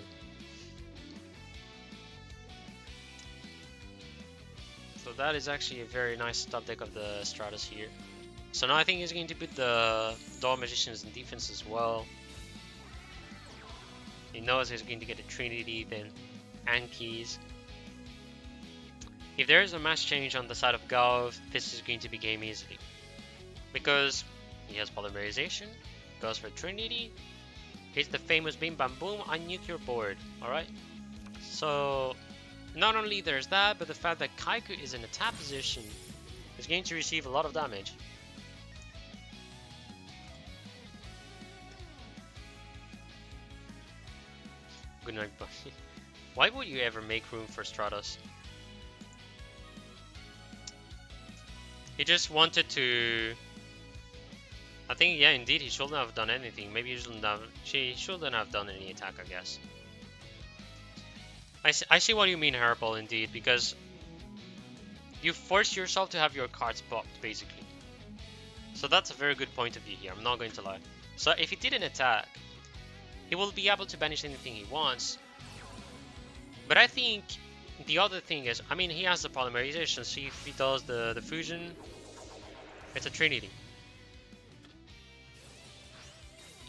So that is actually a very nice top deck of the Stratos here. So now I think he's going to put the Dual Magicians in defense as well. He knows he's going to get a Trinity, then Anki's. If there is a mass change on the side of Golf, this is going to be game easily. Because he has Polymerization, goes for Trinity, Hits the famous Bim Bam Boom, I nuke your board. Alright? So, not only there's that, but the fact that Kaiku is in a tap position is going to receive a lot of damage. Good night, buddy. Why would you ever make room for Stratos? He just wanted to... I think, yeah, indeed, he shouldn't have done anything. Maybe she shouldn't have done any attack, I guess. I see what you mean, Herbal, indeed, because you force yourself to have your cards blocked, basically. So that's a very good point of view here, I'm not going to lie. So if he didn't attack, he will be able to banish anything he wants. But I think the other thing is, I mean, he has the polymerization, so if he does the fusion, it's a Trinity.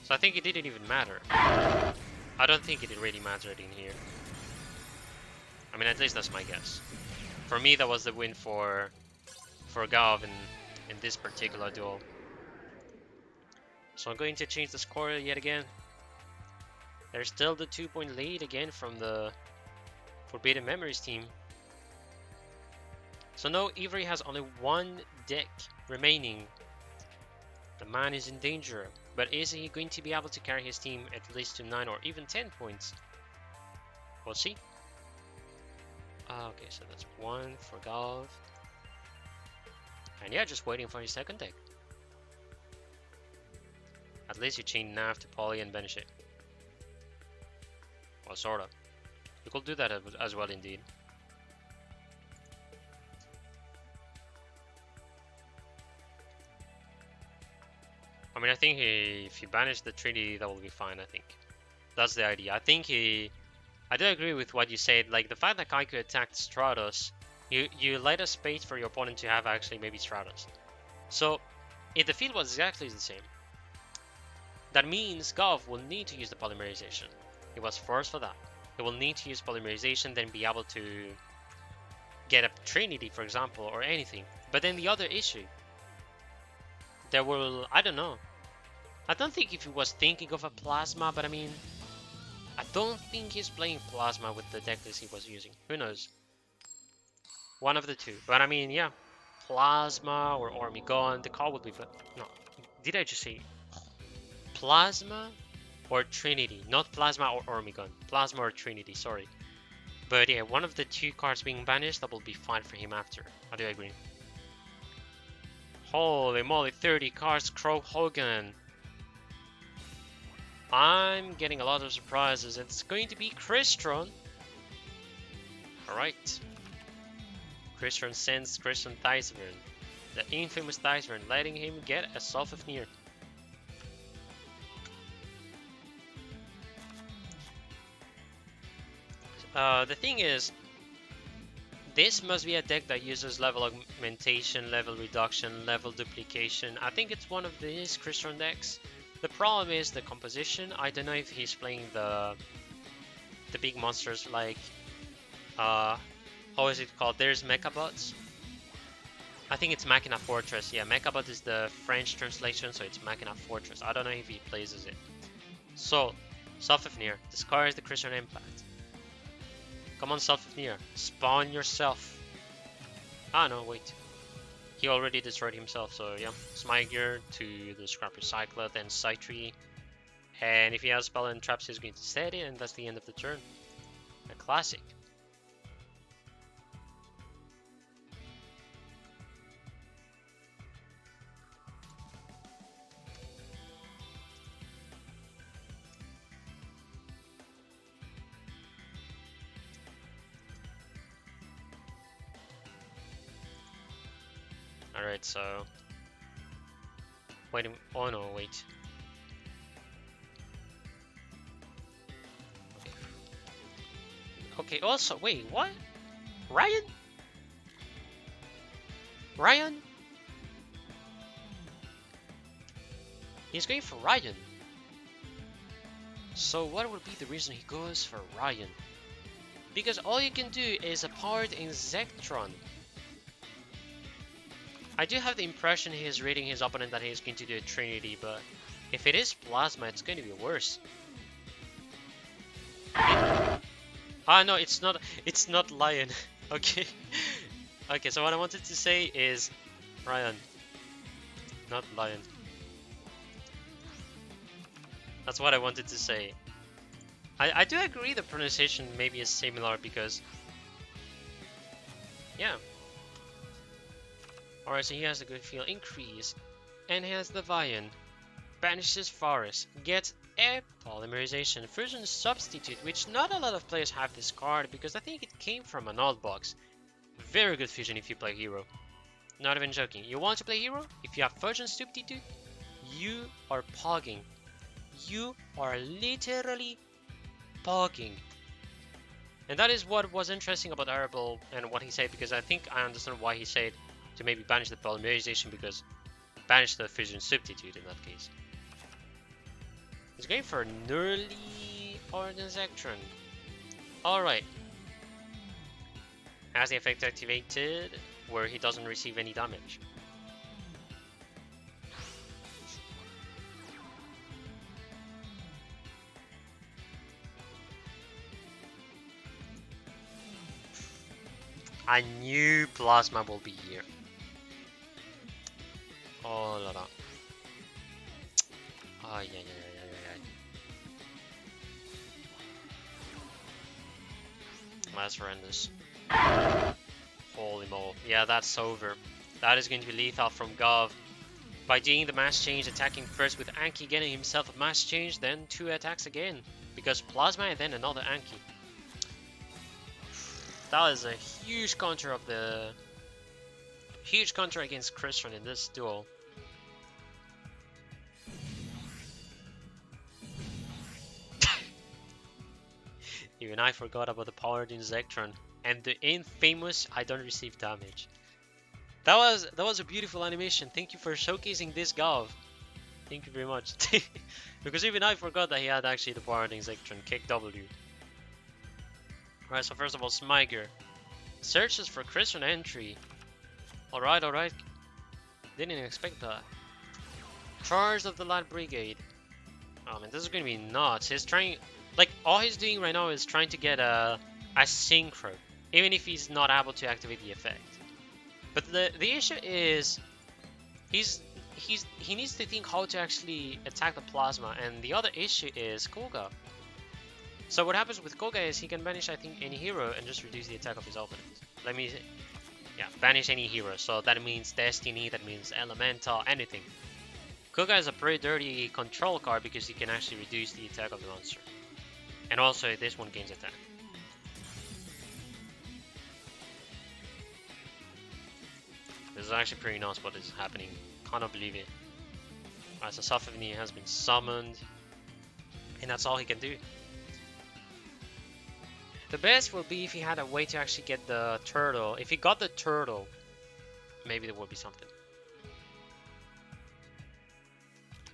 So I think it didn't even matter. I don't think it really mattered in here. I mean, at least that's my guess. For me, that was the win for Gav in this particular duel. So I'm going to change the score yet again. There's still the 2-point lead again from the Forbidden Memories team. So no, Ivory has only one deck remaining. The man is in danger, but is he going to be able to carry his team at least to 9 or even 10 points? We'll see. Okay, so that's 1 for Gav. And yeah, just waiting for his second deck. At least you chain Nav to Poly and banish it. Well, sorta. You could do that as well, indeed. I mean, I think if he banished the Trinity, that will be fine, I think. That's the idea. I think I do agree with what you said, like the fact that Kaiku attacked Stratos, you let a space for your opponent to have actually maybe Stratos. So, if the field was exactly the same, that means Gav will need to use the polymerization. He was forced for that. He will need to use polymerization, then be able to get a Trinity, for example, or anything. But then the other issue, there will, I don't know. I don't think if he was thinking of a Plasma, but I mean, I don't think he's playing Plasma with the deck list he was using. Who knows? One of the two. But I mean, yeah. Plasma or Ormigon, the call would be... No, did I just say Plasma or Trinity? Not Plasma or Ormigon. Plasma or Trinity, sorry. But yeah, one of the two cards being banished, that will be fine for him after. I do agree. Holy moly, 30 cards, Crow Hogan. I'm getting a lot of surprises. It's going to be Crystron. Alright. Crystron sends Crystron Thicevern. The infamous Thicevern, letting him get a Self-Near. The thing is, this must be a deck that uses level augmentation, level reduction, level duplication. I think it's one of these Crystron decks. The problem is the composition. I don't know if he's playing the big monsters like how is it called? There's Mechabots. I think it's Machina Fortress. Yeah, Mechabot is the French translation, so it's Machina Fortress. I don't know if he plays as it. So, Self-Near. Discard the Crystron Impact. Come on, Self-Near. Spawn yourself. Ah, no, wait. He already destroyed himself, so yeah. Smite Gear to the Scrap Recycler, then Scythe. And if he has Spell and Traps, he's going to set it, and that's the end of the turn. A classic. Alright, so... Wait, oh no, wait. Okay, also, wait, what? Ryan? Ryan? He's going for Ryan. So what would be the reason he goes for Ryan? Because all you can do is a part in Zectron. I do have the impression he is reading his opponent that he is going to do a Trinity, but if it is Plasma, it's going to be worse. Ah, no, it's not lion. Okay. Okay, so what I wanted to say is Ryan, not lion. That's what I wanted to say. I do agree the pronunciation maybe is similar because, yeah. Alright, so he has a good feel increase and has the Vian. Banishes Forest. Gets a polymerization fusion substitute, which not a lot of players have this card because I think it came from an old box. Very good fusion if you play hero. Not even joking. You want to play hero? If you have fusion substitute, you are pogging. You are literally pogging. And that is what was interesting about Arable and what he said, because I think I understand why he said to maybe banish the polymerization, because banish the fusion substitute in that case. He's going for an early Ordnance Electron. Alright. Has the effect activated where he doesn't receive any damage. I knew Plasma will be here. Oh la la. Ay, ay, ay, ay, ay, ay. That's horrendous. Holy moly. Yeah, that's over. That is going to be lethal from Gov. By doing the mass change, attacking first with Anki, getting himself a mass change, then 2 attacks again. Because Plasma and then another Anki. That is a huge counter of the... Huge counter against Christian in this duel. Even I forgot about the powered Insectron and the infamous I don't receive damage. That was a beautiful animation. Thank you for showcasing this Gov. Thank you very much. Because even I forgot that he had actually the powered Insectron kick W. Alright, so first of all, Smiger searches for Christian entry. Alright, alright. Didn't expect that. Charge of the Light Brigade. Oh man, this is gonna be nuts. He's trying, like, all he's doing right now is trying to get a synchro, even if he's not able to activate the effect. But the issue is, he needs to think how to actually attack the Plasma, and the other issue is Koga. So what happens with Koga is he can banish, I think, any hero and just reduce the attack of his opponent. Let me, yeah, banish any hero. So that means Destiny, that means Elemental, anything. Koga is a pretty dirty control card because he can actually reduce the attack of the monster. And also this one gains attack. This is actually pretty nuts what is happening. Cannot believe it. Alright, so Safavini has been summoned. And that's all he can do. The best will be if he had a way to actually get the turtle. If he got the turtle, maybe there would be something.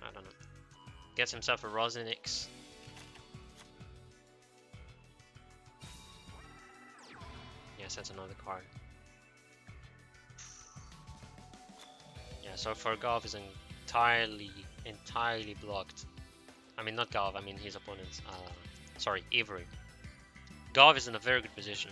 I don't know. Gets himself a Rosinix. Yes, that's another card. Yeah, so for Gov is entirely blocked. I mean, not Gov, I mean his opponent's, sorry, Avery. Gov is in a very good position.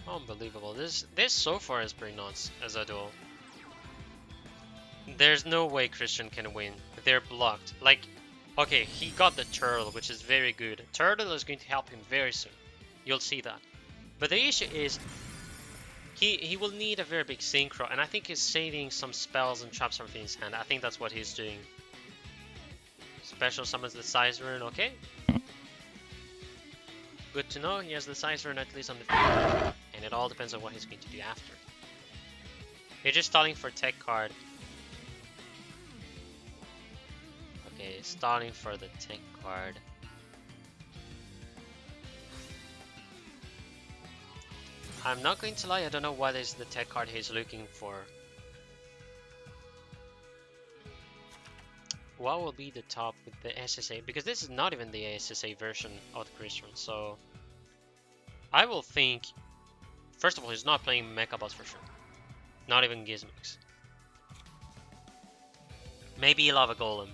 Unbelievable. This so far is pretty nuts as a duel. There's no way Christian can win. They're blocked. Like, okay, he got the turtle, which is very good. Turtle is going to help him very soon. You'll see that. But the issue is, he will need a very big synchro, and I think he's saving some spells and traps from his hand. I think that's what he's doing. Special summons the Size Rune, okay. Good to know, he has the Size Rune at least on the field. And it all depends on what he's going to do after. You're just stalling for tech card. Okay, stalling for the tech card. I'm not going to lie, I don't know what is the tech card he's looking for. What will be the top with the SSA? Because this is not even the SSA version of the Christian, so... I will think, first of all, he's not playing Mecha Boss for sure. Not even Gizmix. Maybe Lava Golem.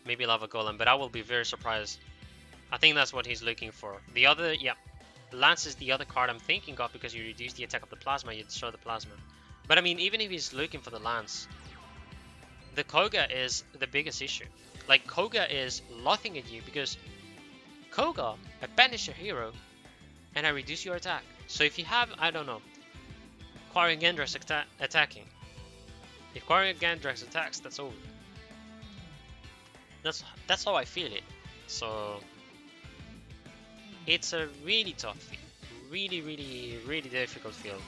Maybe Lava Golem, but I will be very surprised. I think that's what he's looking for. The other, yeah, Lance is the other card I'm thinking of because you reduce the attack of the Plasma, you destroy the Plasma. But I mean, even if he's looking for the Lance, the Koga is the biggest issue. Like, Koga is laughing at you because Koga, I banish your hero and I reduce your attack. So if you have, I don't know, Quarian Gendrax attacking, if Quarian Gendrax attacks, that's over. That's how I feel it. So it's a really tough field. Really difficult field.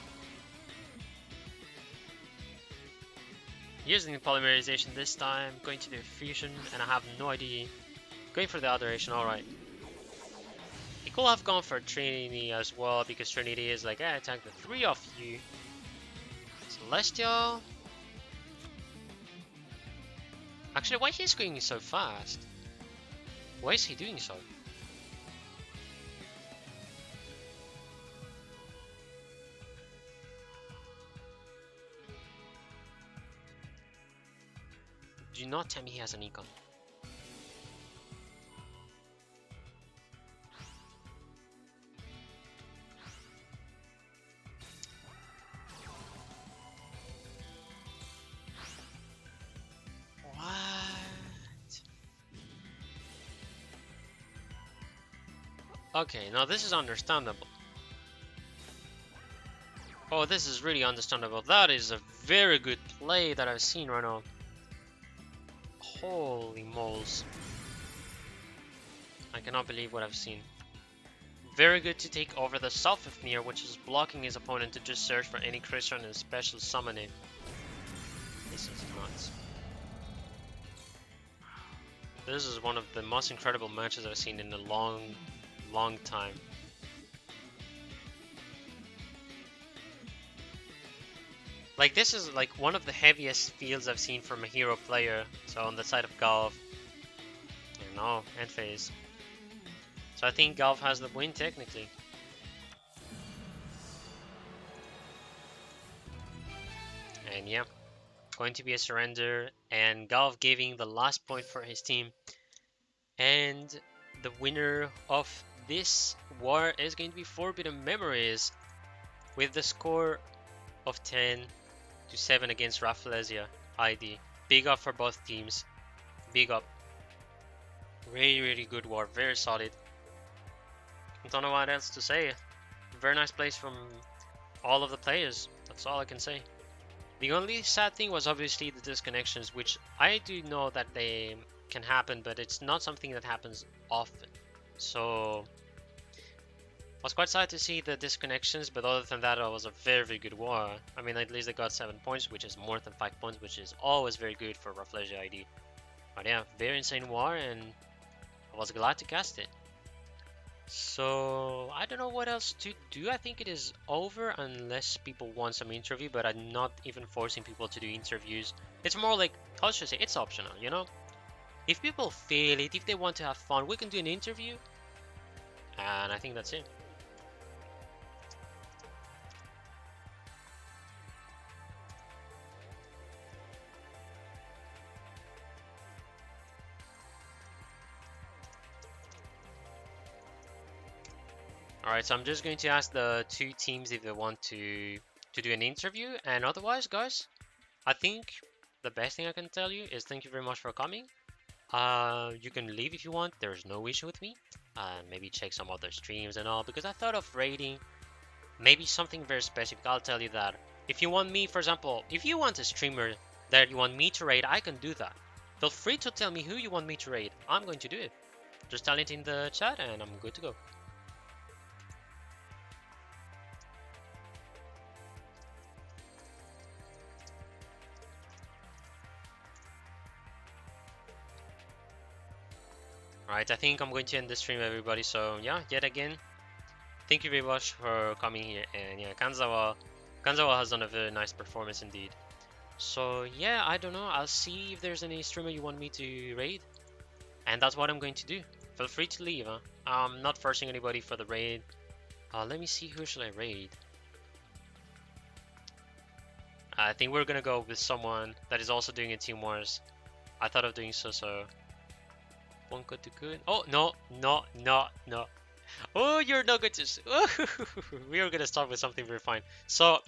Using the polymerization this time, going to do fusion, and I have no idea. Going for the adoration, alright. He could have gone for Trinity as well, because Trinity is like, I attack the three of you. Celestial. Actually, why he's going so fast? Why is he doing so? Do not tell me he has an econ. Okay, now this is understandable. Oh, this is really understandable. That is a very good play that I've seen right now. Holy moles. I cannot believe what I've seen. Very good to take over the South of Mir, which is blocking his opponent to just search for any Christian and special summon it. This is nuts. This is one of the most incredible matches I've seen in a long time. Like, this is like one of the heaviest fields I've seen from a hero player. So on the side of Golf, you know, end phase. So I think Golf has the win technically. And yeah, going to be a surrender, and Golf giving the last point for his team. And the winner of this war is going to be Forbidden Memories with the score of 10-7 against RAFFLESIA ID. Big up for both teams. Big up. Really good war. Very solid. I don't know what else to say. Very nice plays from all of the players. That's all I can say. The only sad thing was obviously the disconnections, which I do know that they can happen, but it's not something that happens often. So I was quite sad to see the disconnections, but other than that, it was a very good war. I mean, at least they got 7 points, which is more than 5 points, which is always very good for RAFFLESIA ID. But yeah, very insane war, and I was glad to cast it. So I don't know what else to do. I think it is over unless people want some interview, but I'm not even forcing people to do interviews. It's more like, I'll just say it's optional, you know? If people feel it, if they want to have fun, we can do an interview. And I think that's it. Alright, so I'm just going to ask the two teams if they want to do an interview, and otherwise, guys, I think the best thing I can tell you is thank you very much for coming. You can leave if you want, there's no issue with me. Maybe check some other streams and all, because I thought of raiding maybe something very specific. I'll tell you that. If you want me, for example, if you want a streamer that you want me to raid, I can do that. Feel free to tell me who you want me to raid. I'm going to do it. Just tell it in the chat and I'm good to go. Alright, I think I'm going to end the stream, everybody. So yeah, yet again, thank you very much for coming here. And yeah, Kanzawa has done a very nice performance indeed. So yeah, I don't know, I'll see if there's any streamer you want me to raid, and that's what I'm going to do. feel free to leave. Huh? I'm not forcing anybody for the raid. Let me see, who should I raid? I think we're gonna go with someone that is also doing a Team Wars. I thought of doing so. Bonka to good. Oh no. Oh, you're not going to. We are gonna start with something very fine. So,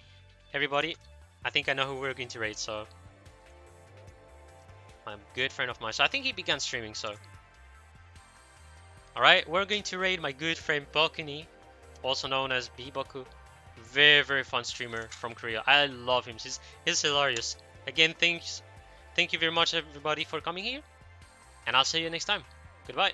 everybody, I think I know who we're going to raid. So, my good friend of mine. So I think he began streaming. So, all right, we're going to raid my good friend Balcony, also known as Biboku. Very fun streamer from Korea. I love him. He's hilarious. Again, thank you very much everybody for coming here, and I'll see you next time. Goodbye.